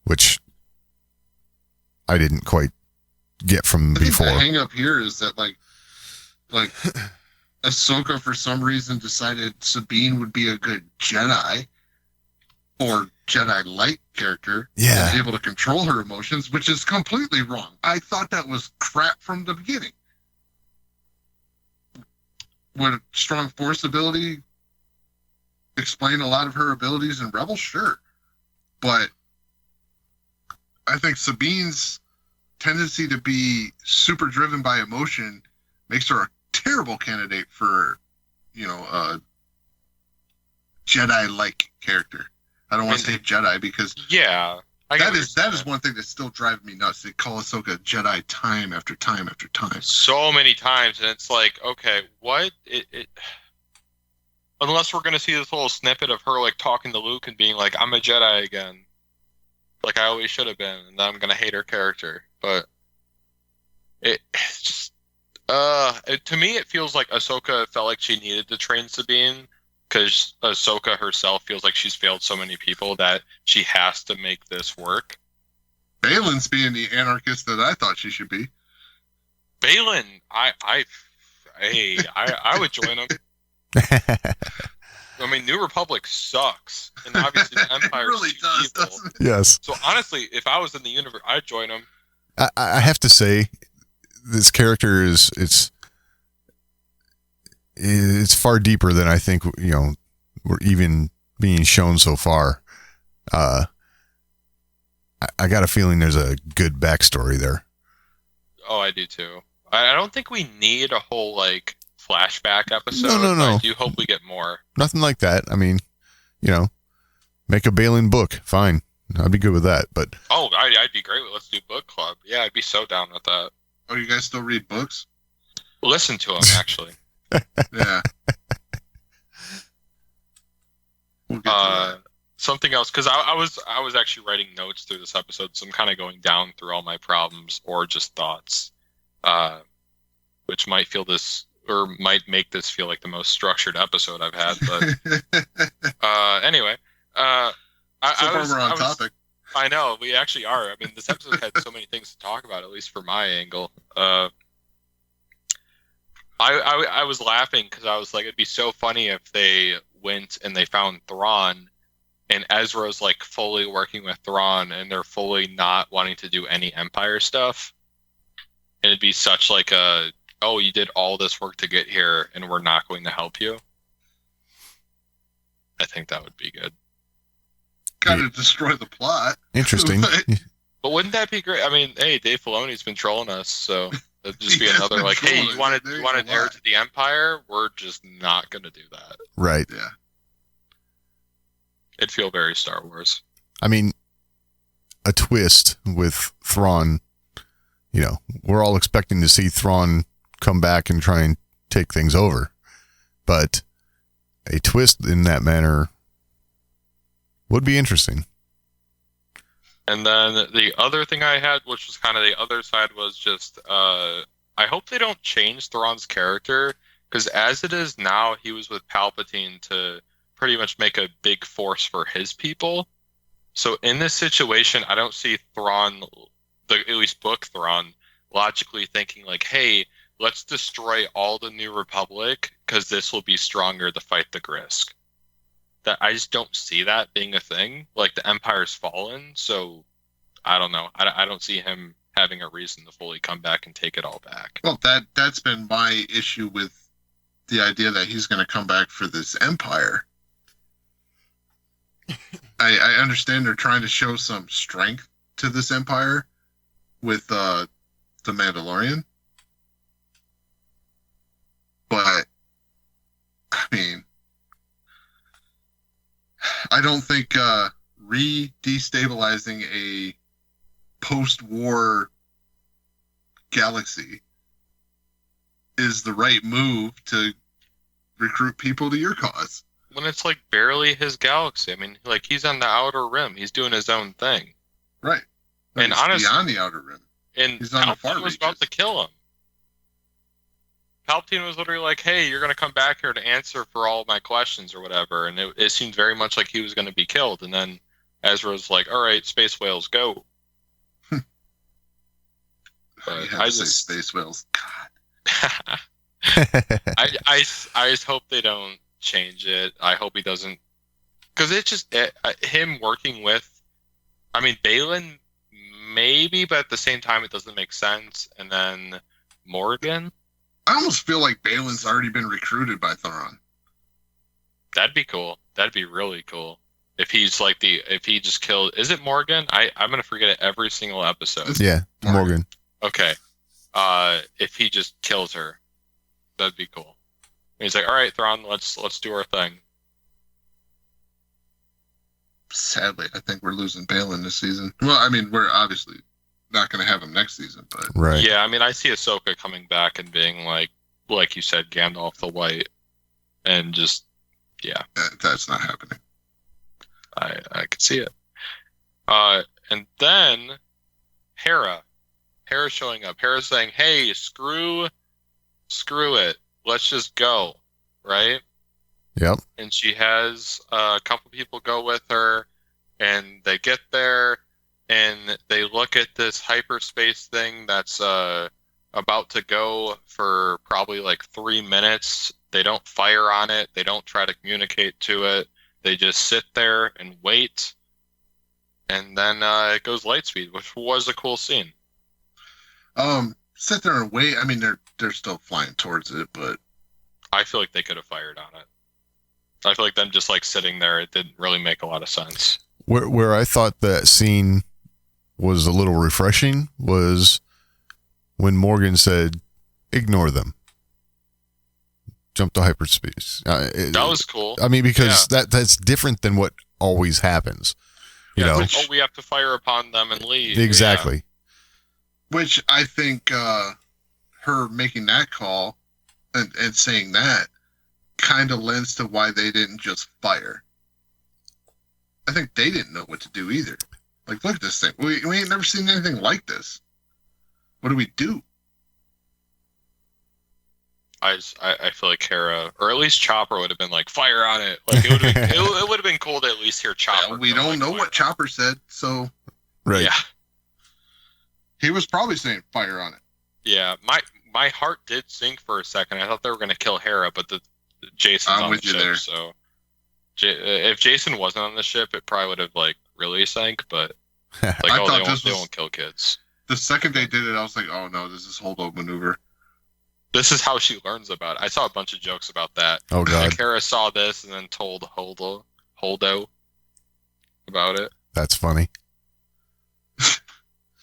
which I didn't quite get from before. The hang up here is that like Ahsoka for some reason decided Sabine would be a good Jedi or Jedi-like character. Yeah. And able to control her emotions, which is completely wrong. I thought that was crap from the beginning. Would strong force ability explain a lot of her abilities in Rebels? Sure. But I think Sabine's tendency to be super driven by emotion makes her a terrible candidate for, a Jedi-like character. I don't want to say Jedi because that is one thing that's still driving me nuts. They call Ahsoka Jedi time after time after time. So many times, and it's like, okay, what? Unless we're gonna see this little snippet of her like talking to Luke and being like, "I'm a Jedi again," like I always should have been, and then I'm gonna hate her character. But it's just To me, it feels like Ahsoka felt like she needed to train Sabine because Ahsoka herself feels like she's failed so many people that she has to make this work. Balin's being the anarchist that I thought she should be. Balin, I would join him. I mean, New Republic sucks, and obviously the Empire really does, evil. doesn't it? Yes. So honestly, if I was in the universe, I'd join him. I have to say, this character is it's far deeper than I think we're even being shown so far. I got a feeling there's a good backstory there. Oh, I do too. I don't think we need a whole like flashback episode. No. I do hope we get more. Nothing like that. I mean, make a Balin book. Fine. I'd be good with that. But I'd be great with let's do book club. Yeah, I'd be so down with that. Oh, you guys still read books? Listen to him actually. Yeah. We'll get to that. Something else, because I was actually writing notes through this episode, so I'm kind of going down through all my problems or just thoughts, which might make this feel like the most structured episode I've had. But anyway, so far we're on topic. I know we actually are. I mean, this episode had so many things to talk about, at least from my angle. I was laughing because I was like, it'd be so funny if they went and they found Thrawn. And Ezra's like fully working with Thrawn, and they're fully not wanting to do any Empire stuff. And it'd be such like you did all this work to get here, and we're not going to help you. I think that would be good. Kind of destroy the plot. Interesting. But wouldn't that be great? I mean, hey, Dave Filoni's been trolling us, so it'd just be another like, hey, you want an heir to the Empire? We're just not going to do that. Right. Yeah. It'd feel very Star Wars. I mean, a twist with Thrawn, we're all expecting to see Thrawn come back and try and take things over. But a twist in that manner would be interesting. And then the other thing I had, which was kind of the other side, was just, I hope they don't change Thrawn's character, because as it is now, he was with Palpatine to pretty much make a big force for his people. So in this situation, I don't see Thrawn, at least book Thrawn, logically thinking like, hey, let's destroy all the New Republic because this will be stronger to fight the Grisk. That I just don't see that being a thing. Like, the Empire's fallen, so I don't know. I don't see him having a reason to fully come back and take it all back. Well, that's been my issue with the idea that he's going to come back for this Empire. I understand they're trying to show some strength to this Empire with the Mandalorian. But, I mean, I don't think destabilizing a post-war galaxy is the right move to recruit people to your cause. When it's like barely his galaxy. I mean, like, he's on the outer rim. He's doing his own thing. Right. And honestly, beyond the outer rim. And he's on the far Palpatine was reaches. about to kill him. Palpatine was literally like, hey, you're going to come back here to answer for all my questions or whatever. And it seemed very much like he was going to be killed. And then Ezra's like, all right, space whales, go. You But have I to say just, space whales. God. I just hope they don't change it. I hope he doesn't, because it's just him working with, I mean, Balin maybe, but at the same time it doesn't make sense. And then Morgan, I almost feel like Balin's already been recruited by Thrawn. that'd be cool. That'd be really cool if he's like if he just killed, is it Morgan? I'm gonna forget it every single episode. Yeah, Morgan. Okay. If he just kills her, that'd be cool. And he's like, all right, Thrawn, let's do our thing. Sadly, I think we're losing Balin this season. Well, I mean, we're obviously not going to have him next season, but Right. Yeah, I mean, I see Ahsoka coming back and being like you said, Gandalf the White, and just, yeah, that's not happening. I could see it. And then Hera showing up. Hera saying, hey, screw screw it, let's just go, right? Yep. And she has a couple people go with her, and they get there, and they look at this hyperspace thing that's about to go for probably like 3 minutes. They don't fire on it. They don't try to communicate to it. They just sit there and wait. And then it goes lightspeed, which was a cool scene. Sit there and wait. I mean, they're still flying towards it, but I feel like they could have fired on it. I feel like them just like sitting there, it didn't really make a lot of sense. Where I thought that scene was a little refreshing was when Morgan said, "Ignore them. Jump to hyperspace." That was cool. I mean, because that's different than what always happens. You know, we have to fire upon them and leave. Exactly. Yeah. which I think her making that call and saying that kind of lends to why they didn't just fire. I think they didn't know what to do either. Like, look at this thing. We ain't never seen anything like this. What do we do? I feel like Hera, or at least Chopper, would have been like, fire on it. Like, it would have been, it would have been cool to at least hear Chopper. Yeah, we don't know what Chopper said, so Right. Yeah. He was probably saying fire on it. Yeah, my heart did sink for a second. I thought they were going to kill Hera, but Jason's on the ship, there. So if Jason wasn't on the ship, it probably would have like really sank. But like, they won't kill kids. The second they did it, I was like, oh no, this is holdo maneuver. This is how she learns about it. I saw a bunch of jokes about that. Oh god, like Hera saw this and then told Holdo about it. That's funny.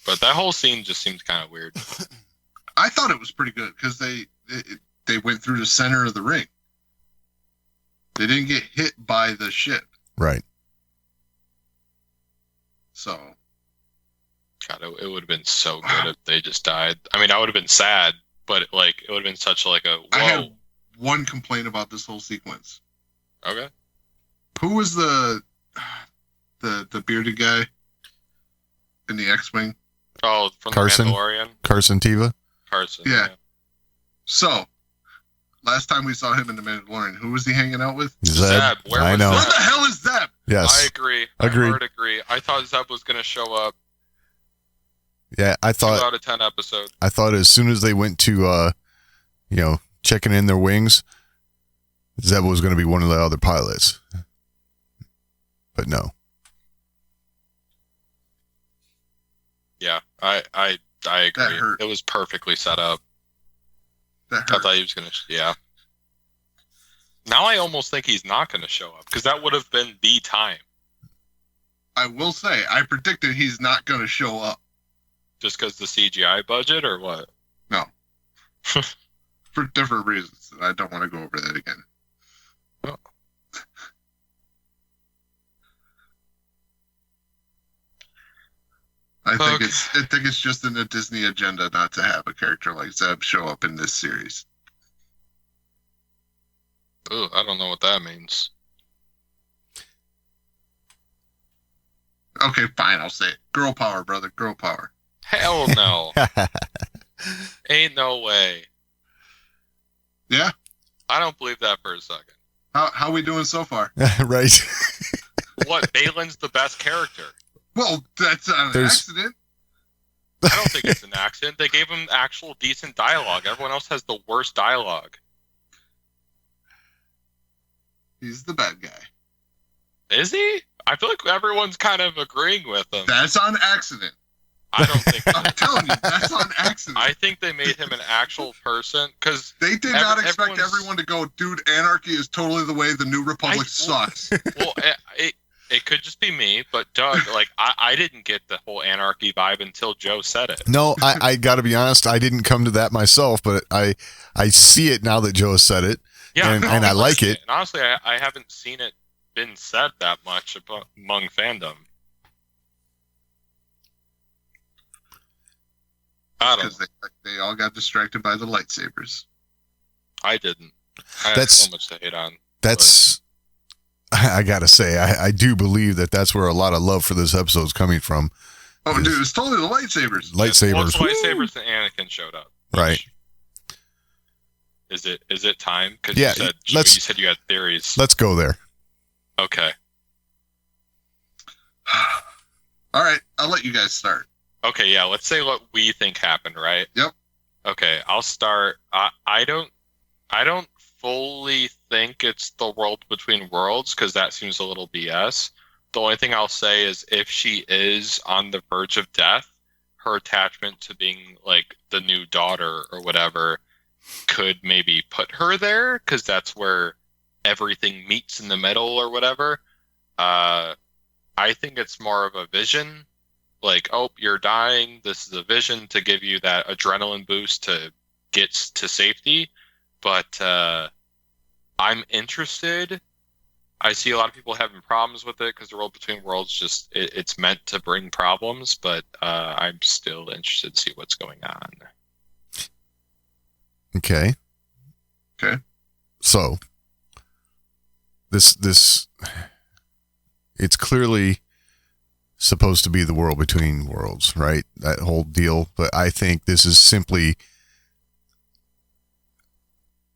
But that whole scene just seemed kind of weird. I thought it was pretty good because they went through the center of the ring. They didn't get hit by the ship. Right. So, God, it would have been so good if they just died. I mean, I would have been sad, but it would have been such like a whoa. I had one complaint about this whole sequence. Okay. Who was the bearded guy in the X-Wing? Oh, from Carson? The Mandalorian? Carson Teva? Carson. Yeah. So, last time we saw him in The Mandalorian, who was he hanging out with? Zeb. I know. Where the hell is Zeb? Yes. I agree. Agreed. I agree. I thought Zeb was going to show up. Yeah, I 2 out of 10 episode. I thought as soon as they went to, checking in their wings, Zeb was going to be one of the other pilots. But no. Yeah, I agree. That hurt. It was perfectly set up. That I hurt. thought he was going to, yeah. Now I almost think he's not going to show up, because that would have been the time. I will say, I predicted he's not going to show up. Just because the CGI budget, or what? No. For different reasons. I don't want to go over that again. Oh. I think it's just in the Disney agenda not to have a character like Zeb show up in this series. Ooh, I don't know what that means. Okay, fine, I'll say it. Girl power, brother. Girl power. Hell no. Ain't no way. Yeah? I don't believe that for a second. How we doing so far? Right. What? Balin's the best character. Well, that's an accident. I don't think it's an accident. They gave him actual decent dialogue. Everyone else has the worst dialogue. He's the bad guy. Is he? I feel like everyone's kind of agreeing with him. That's on accident. I don't think. I'm telling you, that's on accident. I think they made him an actual person because They did not expect everyone to go, dude, anarchy is totally the way the New Republic sucks. Well, it could just be me, but Doug, like, I didn't get the whole anarchy vibe until Joe said it. No, I got to be honest. I didn't come to that myself, but I see it now that Joe has said it. Yeah, and I like it. And honestly, I haven't seen it been said that much among fandom. I don't know. Because they all got distracted by the lightsabers. I didn't. I have That's- so much to hate on. That's, I got to say, I do believe that's where a lot of love for this episode is coming from. Oh, dude, it's totally the lightsabers. Lightsabers. Well, lightsabers and Anakin showed up. Right. Is it time? Because Yeah, you said you had theories. Let's go there. Okay. All right, I'll let you guys start. Okay, yeah. Let's say what we think happened, right? Yep. Okay, I'll start. I don't fully think it's the world between worlds because that seems a little BS. The only thing I'll say is if she is on the verge of death, her attachment to being like the new daughter or whatever could maybe put her there because that's where everything meets in the middle or whatever. I think it's more of a vision. Like, oh, you're dying. This is a vision to give you that adrenaline boost to get to safety. But I'm interested. I see a lot of people having problems with it because the world between worlds just it's meant to bring problems. But I'm still interested to see what's going on. Okay. So this it's clearly supposed to be the world between worlds, right? That whole deal. But I think this is simply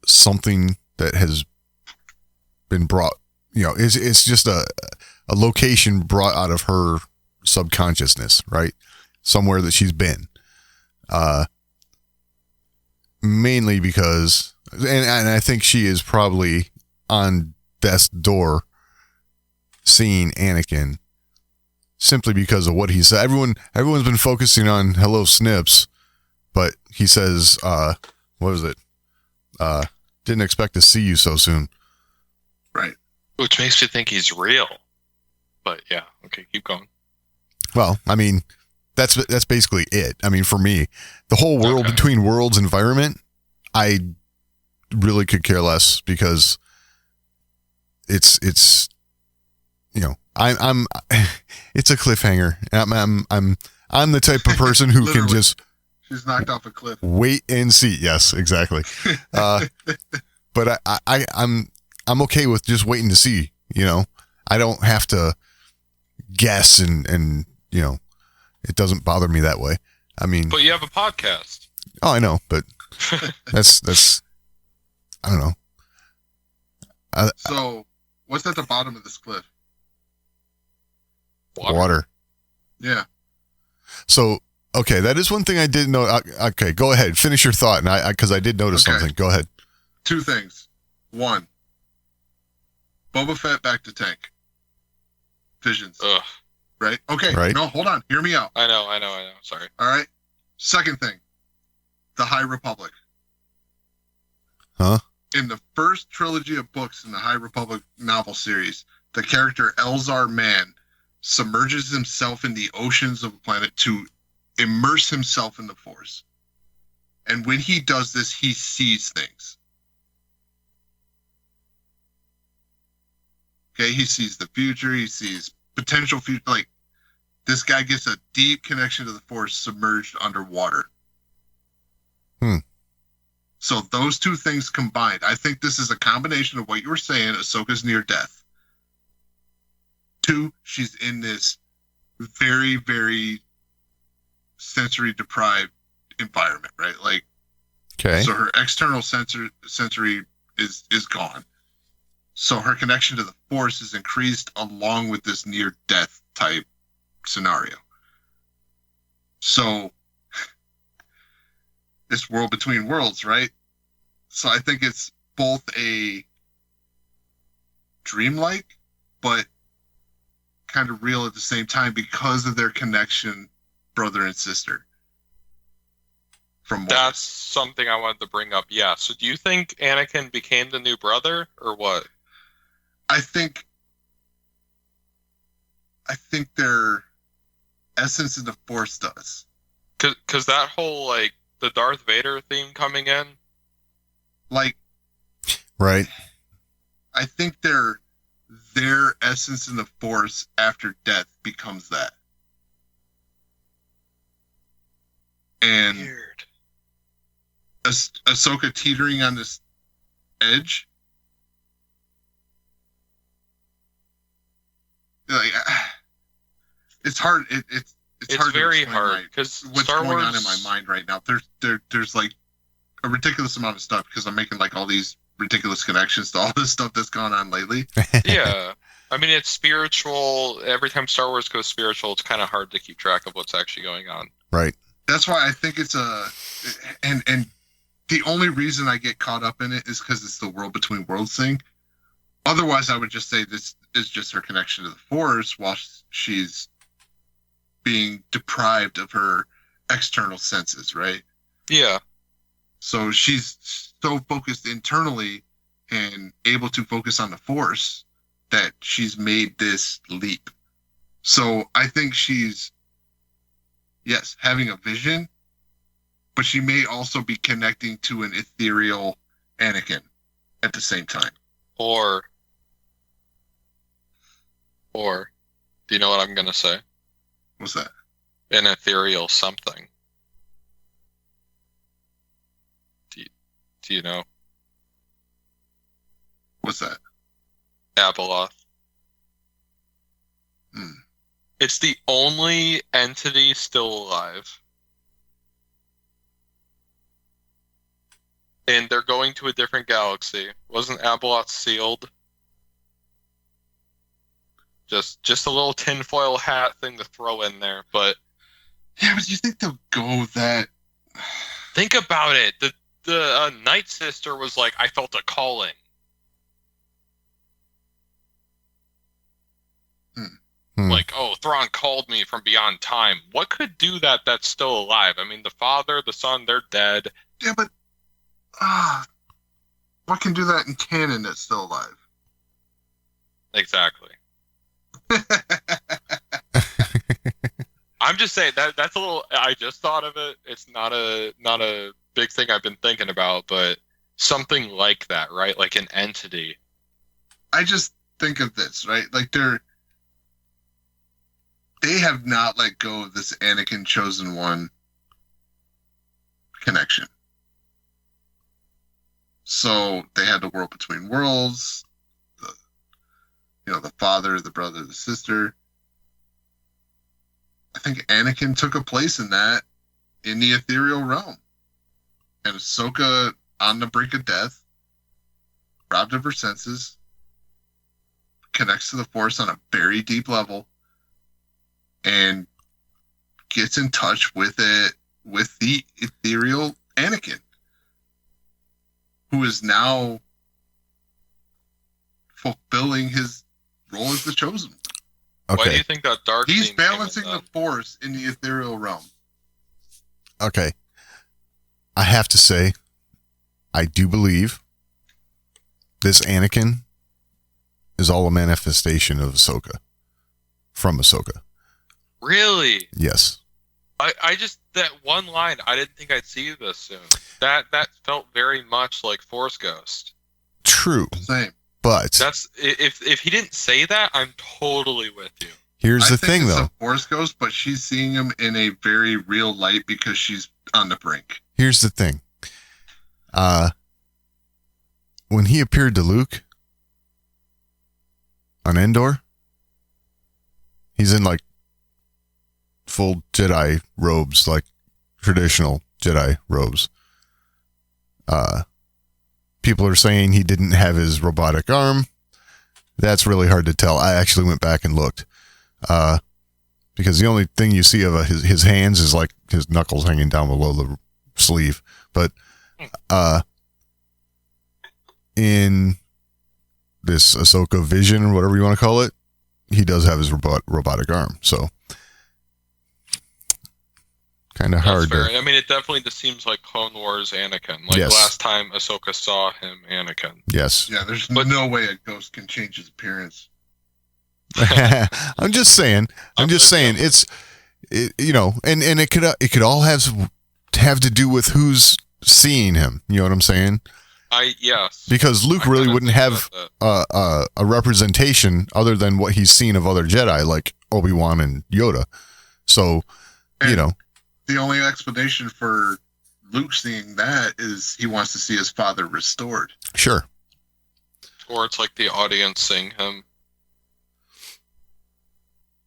something that has been brought, it's just a location brought out of her subconsciousness, right? Somewhere that she's been. Mainly because, and I think she is probably on death's door seeing Anakin simply because of what he said. Everyone's been focusing on hello Snips, but he says, what was it? Didn't expect to see you so soon. Right. Which makes me think he's real. But yeah, okay, keep going. Well, I mean, that's basically it. I mean, for me, the whole world between worlds environment, I really could care less because it's I'm it's a cliffhanger. I'm the type of person who can just she's knocked off a cliff. Wait and see. Yes, exactly. But I'm okay with just waiting to see. I don't have to guess and it doesn't bother me that way. I mean, but you have a podcast. Oh, I know, but that's I don't know. So, what's at the bottom of this cliff? Water. Yeah. So, okay, that is one thing I didn't know. Okay, go ahead. Finish your thought, and because I did notice something. Go ahead. Two things. One, Boba Fett back to tank. Visions. Ugh. Right? Okay. Right. No, hold on. Hear me out. I know. Sorry. All right. Second thing, the High Republic. Huh? In the first trilogy of books in the High Republic novel series, the character Elzar Mann submerges himself in the oceans of a planet to immerse himself in the Force. And when he does this, he sees things. Okay, he sees the future, he sees potential future. Like, this guy gets a deep connection to the Force submerged underwater. So those two things combined, I think this is a combination of what you were saying, Ahsoka's near death. Two, she's in this very, very sensory deprived environment, right? Like, okay. So her external sensory is gone. So her connection to the Force is increased along with this near death type scenario. So this world between worlds, right? So I think it's both a dreamlike, but kind of real at the same time because of their connection, brother and sister. That's something I wanted to bring up. Yeah. So do you think Anakin became the new brother or what? I think their essence in the Force does. Because that whole, like, the Darth Vader theme coming in? Like, right. I think their essence in the Force after death becomes that. And weird. Ahsoka teetering on this edge. Like, it's hard. It's hard. Very hard because what's Star going Wars... on in my mind right now. There's like a ridiculous amount of stuff because I'm making like all these ridiculous connections to all this stuff that's gone on lately. Yeah. I mean, it's spiritual. Every time Star Wars goes spiritual, it's kind of hard to keep track of what's actually going on. Right. That's why I think it's and the only reason I get caught up in it is because it's the world between worlds thing. Otherwise, I would just say this is just her connection to the Force while she's being deprived of her external senses, right? Yeah. So she's so focused internally and able to focus on the Force that she's made this leap. So I think she's, yes, having a vision, but she may also be connecting to an ethereal Anakin at the same time. Or, do you know what I'm going to say? What's that? An ethereal something. Do you know? What's that? Abeloth. It's the only entity still alive. And they're going to a different galaxy. Wasn't Abeloth sealed? Just a little tinfoil hat thing to throw in there, but Yeah, but you think they'll go that? think about it. The Night Sister was like, I felt a calling. Like, oh, Thrawn called me from beyond time. What could do that that's still alive? I mean, the father, the son, they're dead. Yeah, but what can do that in canon that's still alive? Exactly. I'm just saying that's a little. I just thought of it. It's not a big thing I've been thinking about, but something like that, right? Like an entity. I just think of this, right? Like they have not let go of this Anakin Chosen One connection. So they had the world between worlds, the father, the brother, the sister. I think Anakin took a place in that in the ethereal realm. And Ahsoka, on the brink of death, robbed of her senses, connects to the Force on a very deep level, and gets in touch with the ethereal Anakin, who is now fulfilling his role as the Chosen One. Okay. Why do you think that dark? He's theme came in balancing then? the Force in the ethereal realm. Okay. I have to say, I do believe this Anakin is all a manifestation of Ahsoka. From Ahsoka. Really? Yes. I just, that one line, I didn't think I'd see this soon. That felt very much like Force Ghost. True. Same. But That's if he didn't say that, I'm totally with you. here's the thing, it's though. a Force Ghost, but she's seeing him in a very real light because she's on the brink. Here's the thing. When he appeared to Luke on Endor, he's in like full Jedi robes, like traditional Jedi robes. People are saying he didn't have his robotic arm. That's really hard to tell. I actually went back and looked. Because the only thing you see of his hands is like his knuckles hanging down below the sleeve. But in this Ahsoka vision, or whatever you want to call it, he does have his robotic arm. So kind of hard. Fair. I mean, it definitely just seems like Clone Wars Anakin. Like Yes. last time Ahsoka saw him, Anakin. Yes. Yeah, there's But- no way a ghost can change his appearance. I'm just saying. I'm with you. And it could all have to do with who's seeing him. You know what I'm saying? Yes. Because Luke I really kinda wouldn't think have about that. a representation other than what he's seen of other Jedi, like Obi-Wan and Yoda. So, And the only explanation for Luke seeing that is he wants to see his father restored. sure. Or it's like the audience seeing him.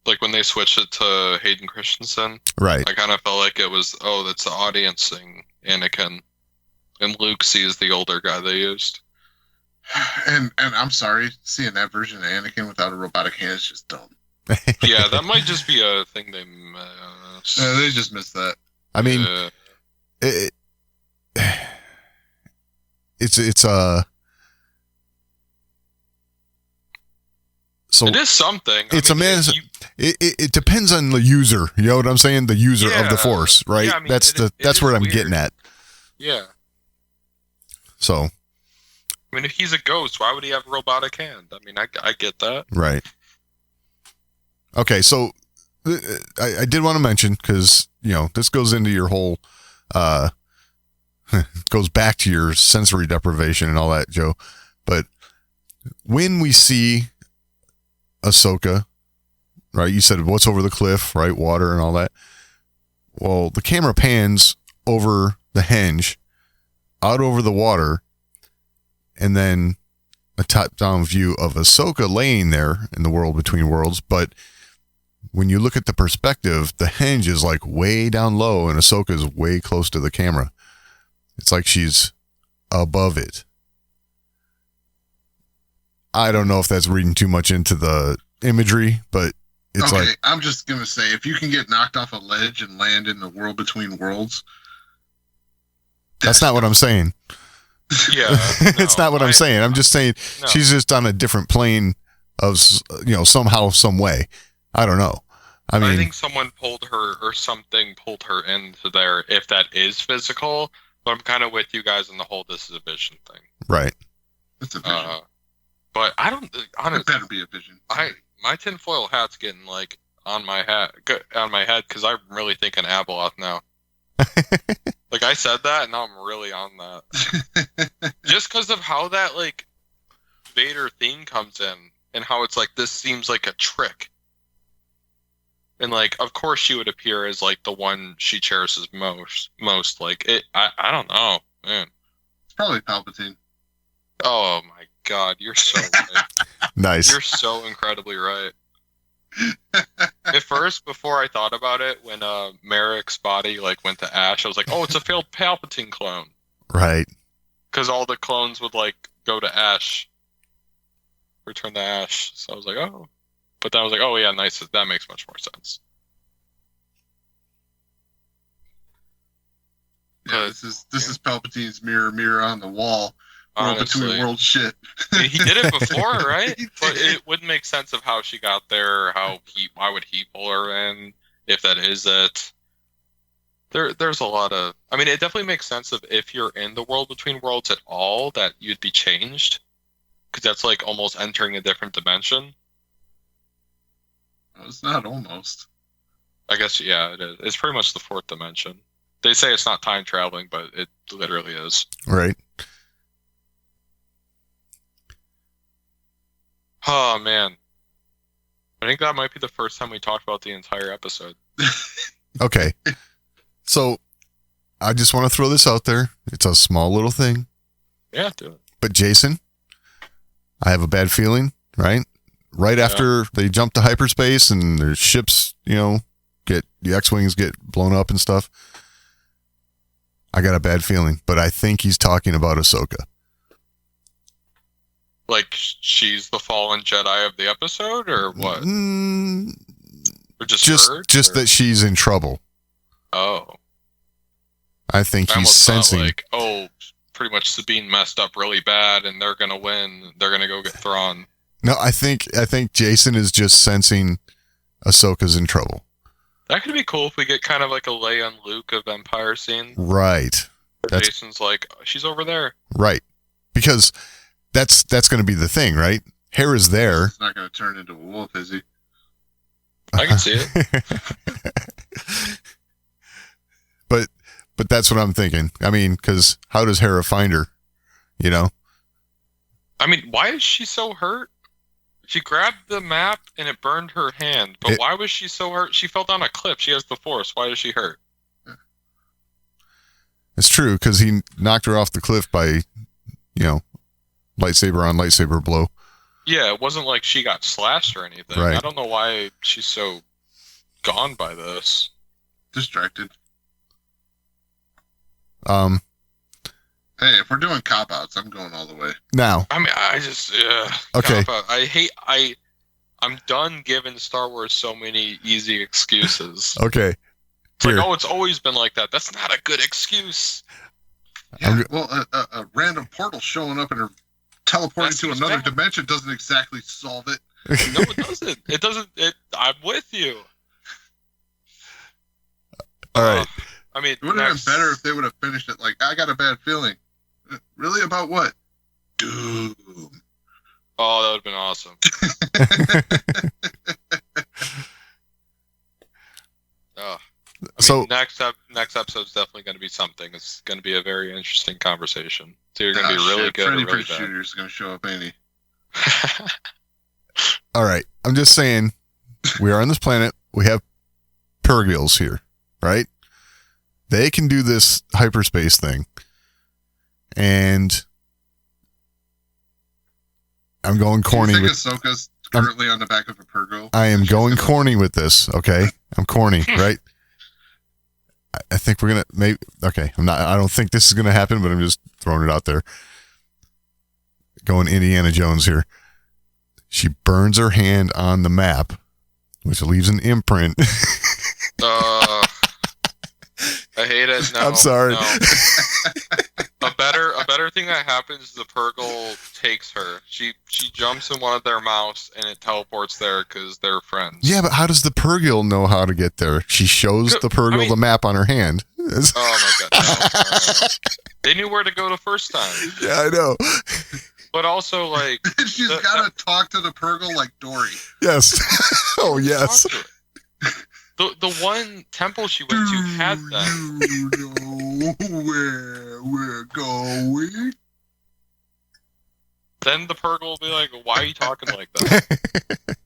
Like when they switched it to Hayden Christensen, Right. I kind of felt like it was, that's the audience seeing Anakin. And Luke sees the older guy they used. And I'm sorry, seeing that version of Anakin without a robotic hand is just dumb. Yeah, that might just be a thing they missed. They just missed that. I mean, it's so it is something. It depends on the user. You know what I'm saying? The user of the Force, right? Yeah, I mean, that's what I'm weird. getting at. Yeah. So. I mean, if he's a ghost, why would he have a robotic hand? I mean, I get that. Right. Okay, so I did want to mention, because, this goes into your whole, goes back to your sensory deprivation and all that, Joe. But when we see Ahsoka, right, you said what's over the cliff, right, water and all that. Well, the camera pans over the henge, out over the water, and then a top-down view of Ahsoka laying there in the world between worlds. But when you look at the perspective, the henge is like way down low and Ahsoka is way close to the camera. It's like she's above it. I don't know if that's reading too much into the imagery, but it's okay, like... I'm just going to say, if you can get knocked off a ledge and land in the world between worlds... That's not what I'm saying. Yeah. It's not what I'm saying. I'm just saying she's just on a different plane of, somehow, some way. I don't know. I think someone pulled her or something pulled her into there, if that is physical. But I'm kind of with you guys in the whole this is a vision thing. Right. It's a vision. But I don't, honestly. It better be a vision. My tinfoil hat's getting like on my head because I'm really thinking Abeloth now. Like I said that, and now I'm really on that. Just because of how that like Vader theme comes in, and how it's like this seems like a trick, and like of course she would appear as like the one she cherishes most. Like it, I don't know, man. It's probably Palpatine. Oh my God, you're so right. Nice. You're so incredibly right. At first, before I thought about it, when Merrick's body like went to ash, I was like, "Oh, it's a failed Palpatine clone." Right. Because all the clones would like go to ash, return to ash. So I was like, "Oh," but then I was like, "Oh yeah, nice. That makes much more sense." Yeah, this is Palpatine's mirror on the wall. World between world shit. He did it before, right? But it wouldn't make sense of how she got there. Why would he pull her in? If that is it, there's a lot of. I mean, it definitely makes sense of if you're in the world between worlds at all, that you'd be changed, because that's like almost entering a different dimension. Well, it's not almost. I guess yeah, it is. It's pretty much the fourth dimension. They say it's not time traveling, but it literally is. Right. Oh, man. I think that might be the first time we talked about the entire episode. Okay. So, I just want to throw this out there. It's a small little thing. Yeah, do it. But Jason, I have a bad feeling, right? Right after they jump to hyperspace and their ships, the X-Wings get blown up and stuff. I got a bad feeling, but I think he's talking about Ahsoka. Like she's the fallen Jedi of the episode, or what? Or just that she's in trouble. Oh, I think he's sensing. Pretty much Sabine messed up really bad, and they're gonna win. They're gonna go get Thrawn. No, I think Jason is just sensing Ahsoka's in trouble. That could be cool if we get kind of like a Leia and Luke of Empire scene. Right. Jason's like, she's over there. Right. Because that's going to be the thing, right? Hera's there. It's not going to turn into a wolf, is he? I can see it. But that's what I'm thinking. I mean, because how does Hera find her? I mean, why is she so hurt? She grabbed the map and it burned her hand. But why was she so hurt? She fell down a cliff. She has the Force. Why is she hurt? It's true, because he knocked her off the cliff by, lightsaber on lightsaber blow. Yeah, it wasn't like she got slashed or anything. Right. I don't know why she's so gone by this. Distracted. And Hey, if we're doing cop-outs, I'm going all the way. Now, I mean, I just okay. I'm done giving Star Wars so many easy excuses. Okay. It's like, oh, it's always been like that. That's not a good excuse. Yeah, well, a random portal showing up and teleporting to another dimension doesn't exactly solve it. No, it doesn't. It doesn't. I'm with you. All right. I mean, it would have been better if they would have finished it like, I got a bad feeling. Really? About what? Doom. Oh, that would have been awesome. Oh. I mean, next episode's definitely going to be something. It's going to be a very interesting conversation. So you're going to be really good. Freddy or really Shooter's going to show up, ain't he? All right. I'm just saying, we are on this planet. We have Purgils here, right? They can do this hyperspace thing. And I'm going corny. Do you think Ahsoka's currently on the back of a Purgil? I am going corny with this, okay? I'm corny, right? I think we're going to maybe, okay, I don't think this is going to happen, but I'm just throwing it out there. Going Indiana Jones here. She burns her hand on the map, which leaves an imprint. I hate it. No, I'm sorry. No. A better thing that happens is the Purgle takes her. She jumps in one of their mouths and it teleports there because they're friends. Yeah, but how does the Purgle know how to get there? She shows the Purgle the map on her hand. Oh my god! No. They knew where to go the first time. Yeah, I know. But also, like, she's got to talk to the Purgle like Dory. Yes. Oh yes. The one temple she went to had that. You know where we're going? Then the Purgle will be like, "Why are you talking like that?"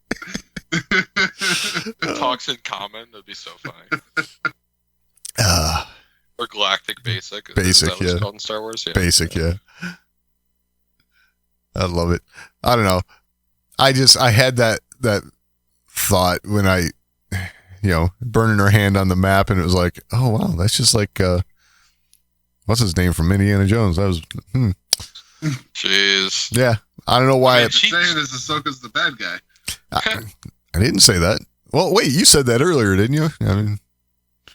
Talks in common. That'd be so funny. Or Galactic Basic. Basic, is that what it's called in Star Wars? Yeah. Basic, yeah. I love it. I don't know. I had that thought when I, burning her hand on the map, and it was like, oh wow, that's just like what's his name from Indiana Jones? That was Jeez. Yeah, I don't know why. What you're saying is Ahsoka's the bad guy. I didn't say that. Well, wait, you said that earlier, didn't you? I mean,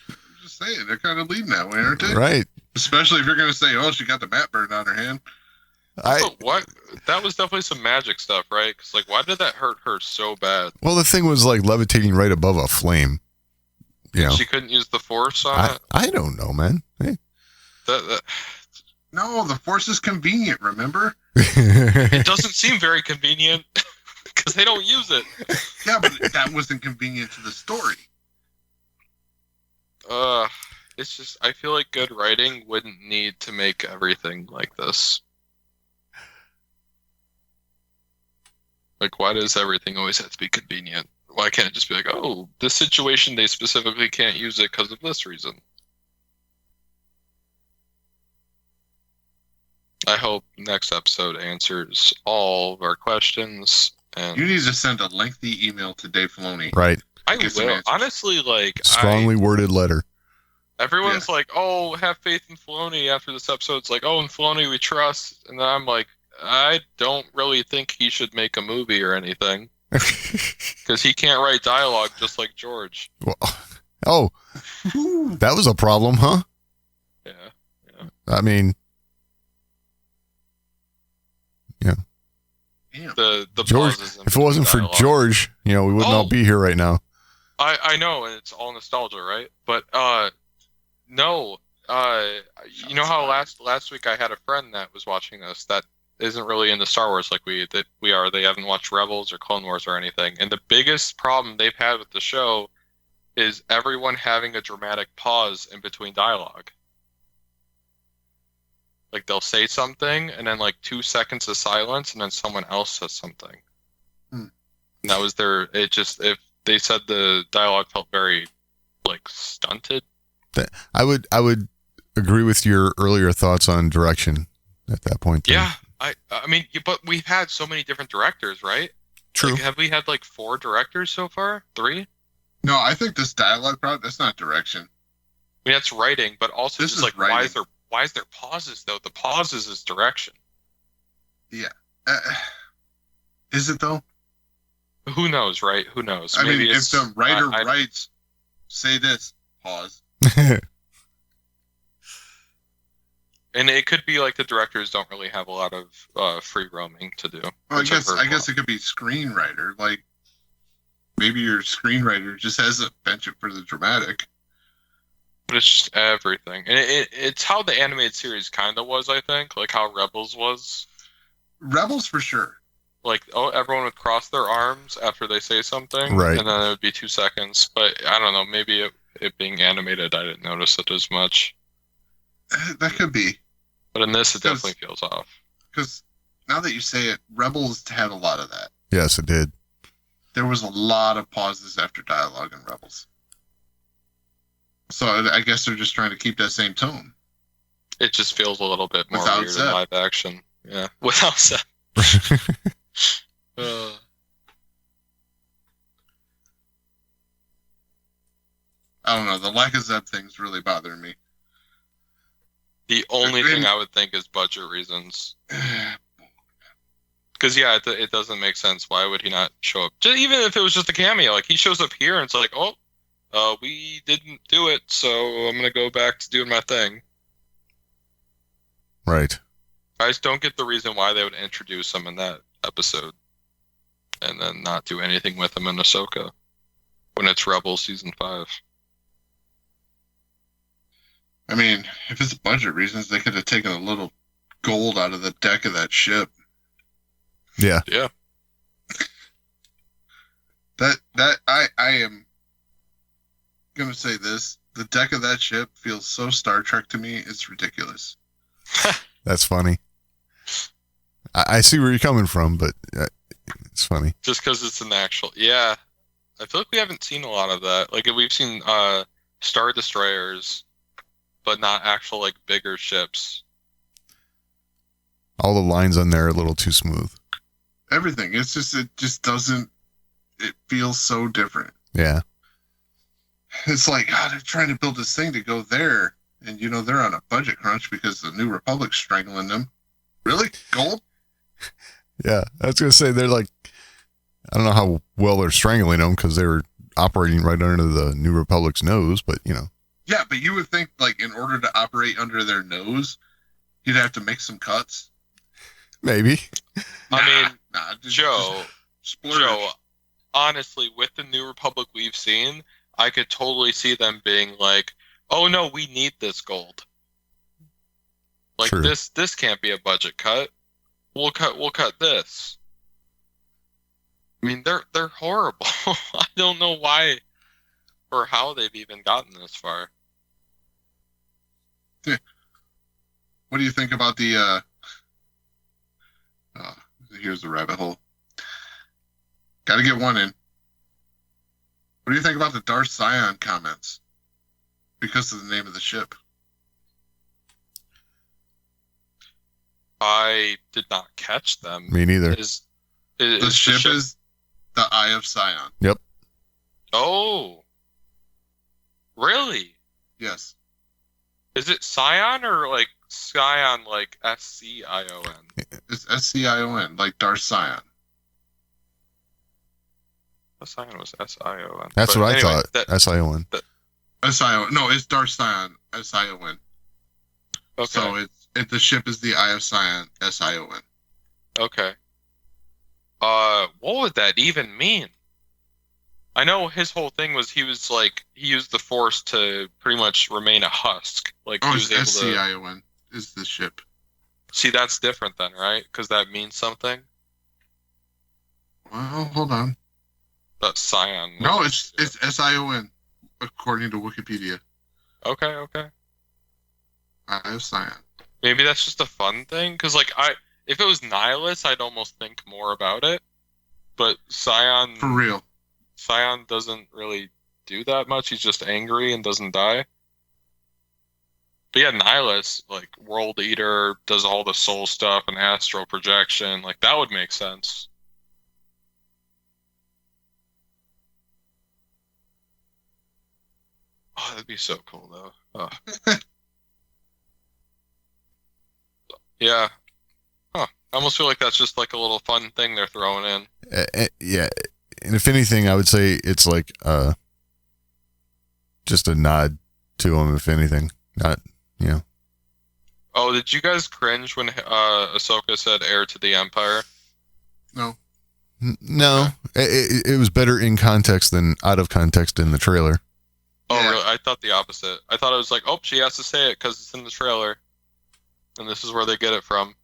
I'm just saying they're kind of leading that way, aren't they? Right. Especially if you're going to say, "Oh, she got the map burned on her hand." What? That was definitely some magic stuff, right? Because, like, why did that hurt her so bad? Well, the thing was like levitating right above a flame. She couldn't use the Force on it. I don't know, man. Hey. No, the Force is convenient. Remember? It doesn't seem very convenient because they don't use it. Yeah, but that wasn't convenient to the story. It's just I feel like good writing wouldn't need to make everything like this. Like, why does everything always have to be convenient? Why can't it just be like, oh, this situation, they specifically can't use it because of this reason? I hope next episode answers all of our questions. And you need to send a lengthy email to Dave Filoni. Right. I will. Honestly, like... Strongly worded letter. Everyone's like, oh, have faith in Filoni after this episode. It's like, oh, in Filoni we trust. And then I'm like, I don't really think he should make a movie or anything. Because he can't write dialogue just like George. Well, that was a problem, huh? Yeah. I mean, yeah. The George, if it wasn't for George, we wouldn't all be here right now. I know, and it's all nostalgia, right? But no, you know how last week I had a friend that was watching this that isn't really into Star Wars like we are. They haven't watched Rebels or Clone Wars or anything. And the biggest problem they've had with the show is everyone having a dramatic pause in between dialogue. Like, they'll say something, and then, 2 seconds of silence, and then someone else says something. And that was if they said the dialogue felt very, stunted. I would agree with your earlier thoughts on direction at that point. Then. Yeah, I mean, but we've had so many different directors, right? True. Have we had, 4 directors so far? 3? No, I think this dialogue that's not direction. I mean, that's writing, but also this just, is writing. why is there pauses though? The pauses is direction. Yeah. Is it though? Who knows, right? Who knows? I Maybe mean, if the writer I- writes, say this, pause. and it could be like the directors don't really have a lot of free roaming to do. Well, I guess it could be screenwriter. Like maybe your screenwriter just has a penchant for the dramatic. But it's just everything, and it's how the animated series kind of was, I think, like how Rebels was. Rebels for sure. Like, everyone would cross their arms after they say something, right? And then it would be 2 seconds. But I don't know, maybe it being animated, I didn't notice it as much. That could be. But in this, it definitely feels off. Because now that you say it, Rebels had a lot of that. Yes, it did. There was a lot of pauses after dialogue in Rebels. So I guess they're just trying to keep that same tone. It just feels a little bit more Without weird Zeb. in live action. Yeah, without Zeb. I don't know. The lack of Zeb thing's really bothering me. The only thing I would think is budget reasons. Because, yeah, it doesn't make sense. Why would he not show up? Even if it was just a cameo. Like, he shows up here and it's like, oh, we didn't do it, so I'm going to go back to doing my thing. Right. I just don't get the reason why they would introduce him in that episode and then not do anything with him in Ahsoka when it's Rebels Season 5. I mean, if it's budget reasons, they could have taken a little gold out of the deck of that ship. Yeah. Yeah. I am gonna say this. The deck of that ship feels so Star Trek to me, it's ridiculous. That's funny. I see where you're coming from, but it's funny. Just because it's an actual... Yeah. I feel like we haven't seen a lot of that. Like, we've seen Star Destroyers, but not actual, like, bigger ships. All the lines on there are a little too smooth. Everything. It just doesn't... It feels so different. Yeah. It's like, God, they're trying to build this thing to go there, and, they're on a budget crunch because the New Republic's strangling them. Really? Gold? Yeah. I was going to say, they're like... I don't know how well they're strangling them because they were operating right under the New Republic's nose, but, Yeah, but you would think, like, in order to operate under their nose, you'd have to make some cuts. Maybe. Joe, splurge. Joe, honestly, with the New Republic we've seen, I could totally see them being like, oh no, we need this gold. Like, True. this can't be a budget cut. We'll cut this. I mean, they're horrible. I don't know why or how they've even gotten this far. What do you think about the, here's the rabbit hole. Gotta get one in. What do you think about the Darth Scion comments? Because of the name of the ship. I did not catch them. Me neither. The ship is the Eye of Scion. Yep. Oh. Really? Yes. Is it Scion or like Scion, like Scion? It's Scion, like Darth Scion. The Scion was Sion. That's But what anyway, I thought. S-I-O-N. Scion. No, it's Darth Scion. Scion. Okay. So the ship is the Eye of Scion. Scion. Okay. What would that even mean? I know his whole thing was he used the Force to pretty much remain a husk. Like, he was able to... Scion is the ship. See, that's different then, right? Because that means something. Well, hold on. That's Scion. No, it's Scion, according to Wikipedia. Okay. Eye of Scion. Maybe that's just a fun thing, because like if it was Nihilus, I'd almost think more about it. But Scion, For real. Scion doesn't really do that much. He's just angry and doesn't die. But yeah, Nihilus, like World Eater, does all the soul stuff and astral projection. Like, that would make sense. Oh, that'd be so cool though. Oh. Yeah. Huh. I almost feel like that's just like a little fun thing they're throwing in. Yeah, and if anything, I would say it's like just a nod to him. If anything, not Oh, did you guys cringe when Ahsoka said "heir to the Empire"? No. No, it was better in context than out of context in the trailer. Oh, Yeah. really? I thought the opposite. I thought it was like, oh, she has to say it because it's in the trailer, and this is where they get it from.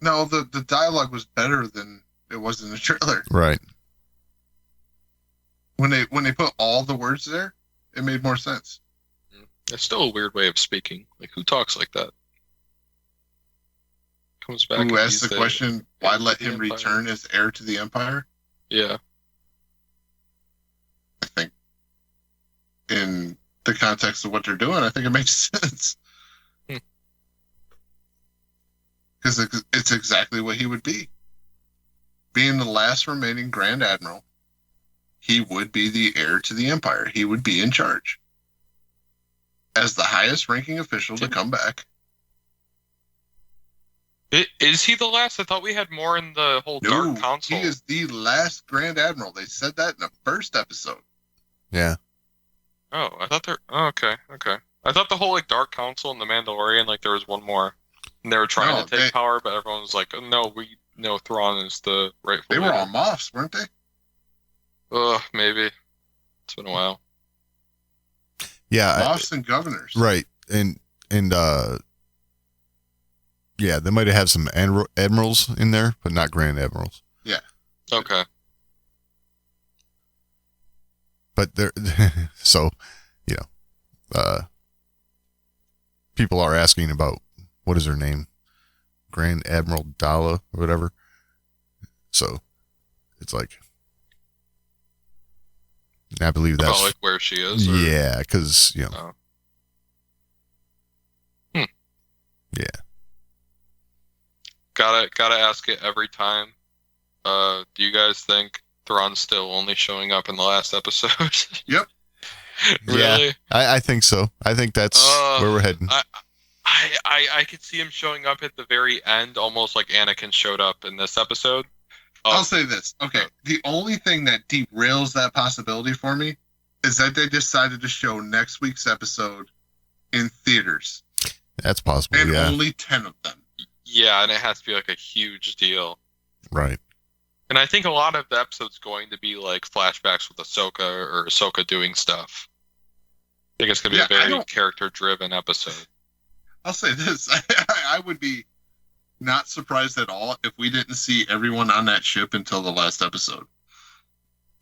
No, the dialogue was better than it was in the trailer. Right. When they put all the words there, it made more sense. It's still a weird way of speaking. Like, who talks like that? Comes back. Who and asked he's the question, why heir to let the him Empire. return as heir to the Empire? Yeah. I think in the context of what they're doing, I think it makes sense. Hmm. Because it's exactly what he would be. Being the last remaining Grand Admiral, he would be the heir to the Empire. He would be in charge. As the highest ranking official to come back. Is he the last? I thought we had more in the whole No, Dark Council. he is the last Grand Admiral. They said that in the first episode. Yeah. Oh, I thought there. Oh, okay. I thought the whole like Dark Council and the Mandalorian, like there was one more, and they were trying No, to take power, but everyone was like, oh, "No, we know Thrawn is the rightful." They were leader." all Moffs, weren't they? Ugh, maybe. It's been a while. Yeah. Moffs and governors. Right. And yeah, they might have had some admirals in there, but not grand admirals. Okay. But they're so, people are asking about what is her name, Grand Admiral Dala or whatever. So it's like, I believe that's About like where she is. Or... yeah, because Oh. yeah. Gotta ask it every time. Do you guys think Thrawn's still only showing up in the last episode? Yep. Really? Yeah, I think so. I think that's where we're heading. I could see him showing up at the very end, almost like Anakin showed up in this episode. I'll say this. Okay. The only thing that derails that possibility for me is that they decided to show next week's episode in theaters. That's possible. And Yeah. only 10 of them. Yeah, and it has to be like a huge deal. Right. And I think a lot of the episode's going to be like flashbacks with Ahsoka or Ahsoka doing stuff. I think it's going to be a very character-driven episode. I'll say this. I would be not surprised at all if we didn't see everyone on that ship until the last episode.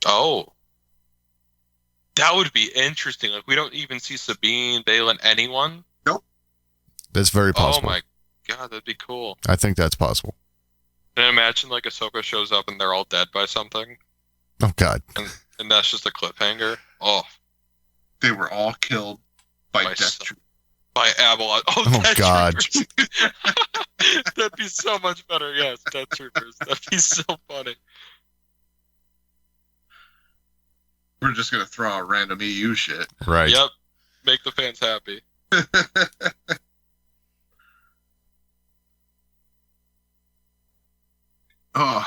Oh. That would be interesting. Like, we don't even see Sabine, Baylan, anyone. Nope. That's very possible. Oh my god, that'd be cool. I think that's possible. And imagine like Ahsoka shows up and they're all dead by something. Oh God. And that's just a cliffhanger. Oh. They were all killed by By Death Troopers. By Abeloth. Oh, Oh, Death God. Troopers. That'd be so much better. Yes, Death Troopers. That'd be so funny. We're just going to throw out random EU shit. Right. Yep. Make the fans happy. Oh.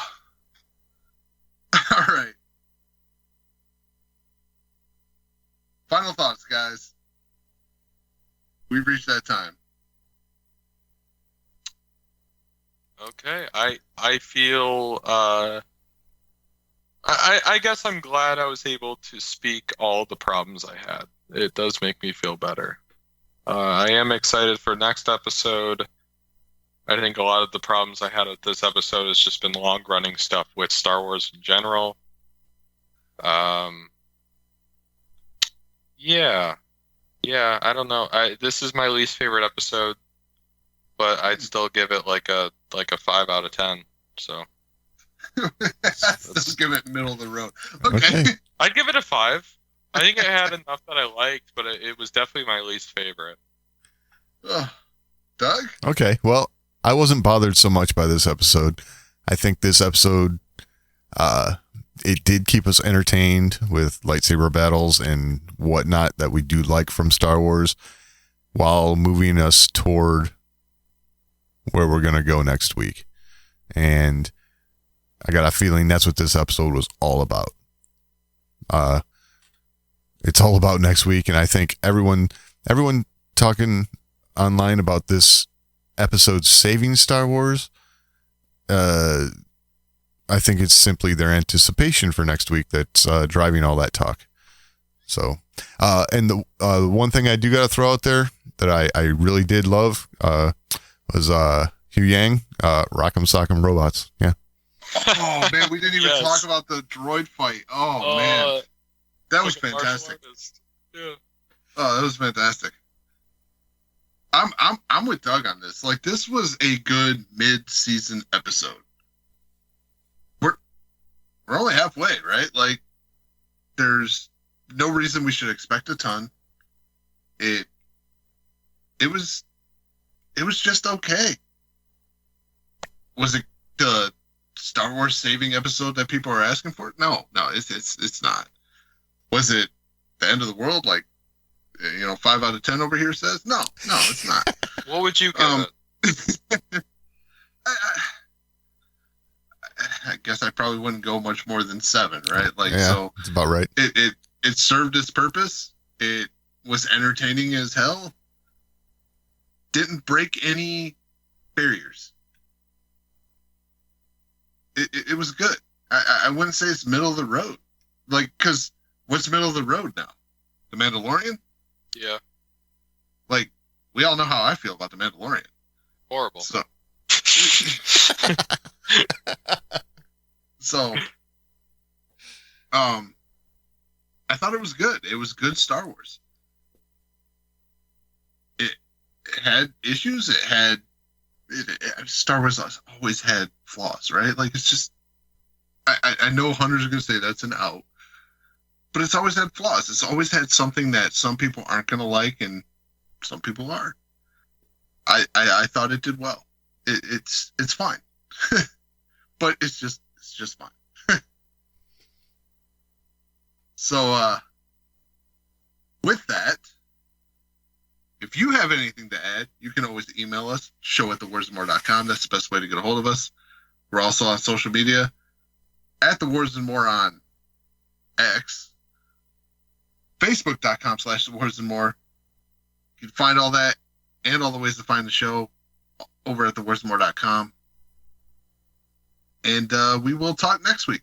All right. Final thoughts, guys. We've reached that time. Okay. I feel I guess I'm glad I was able to speak all the problems I had. It does make me feel better. I am excited for next episode. I think a lot of the problems I had with this episode has just been long-running stuff with Star Wars in general. Yeah, I don't know. This is my least favorite episode, but I'd still give it like a 5 out of 10. So Let's give it middle of the road. Okay. I'd give it a 5. I think it had enough that I liked, but it was definitely my least favorite. Doug? Okay. Well, I wasn't bothered so much by this episode. I think this episode, it did keep us entertained with lightsaber battles and whatnot that we do like from Star Wars, while moving us toward where we're going to go next week. And I got a feeling that's what this episode was all about. It's all about next week. And I think everyone talking online about this episode saving Star Wars, I think it's simply their anticipation for next week that's driving all that talk. So, and the one thing I do got to throw out there that I really did love was Hugh Yang, Rock'em Sock'em Robots. Yeah. Oh man, we didn't even talk about the droid fight. Oh man, that was fantastic. Yeah. Oh, that was fantastic. I'm with Doug on this. Like, this was a good mid-season episode. We're only halfway, right? Like, there's no reason we should expect a ton. It was just okay. Was it the Star Wars saving episode that people are asking for? No, it's not. Was it the end of the world? Like, 5 out of 10 over here says no, it's not. What would you give it? I guess I probably wouldn't go much more than 7, right? Like, yeah, so it's about right. It served its purpose. It was entertaining as hell. Didn't break any barriers. It was good. I wouldn't say it's middle of the road. Like, because what's middle of the road now? The Mandalorian? Yeah. Like, we all know how I feel about The Mandalorian. Horrible. So, I thought it was good. It was good Star Wars. It had issues. Star Wars always had flaws, right? Like, it's just, I know hunters are going to say that's an out, but it's always had flaws. It's always had something that some people aren't going to like and some people are. I thought it did well. It's fine, but it's just fine. So, with that, if you have anything to add, you can always email us, show@thewarsandmore.com. That's the best way to get a hold of us. We're also on social media, at The Wars and More on X, facebook.com/TheWarsandMore. You can find all that and all the ways to find the show over at thewarsandmore.com. And we will talk next week.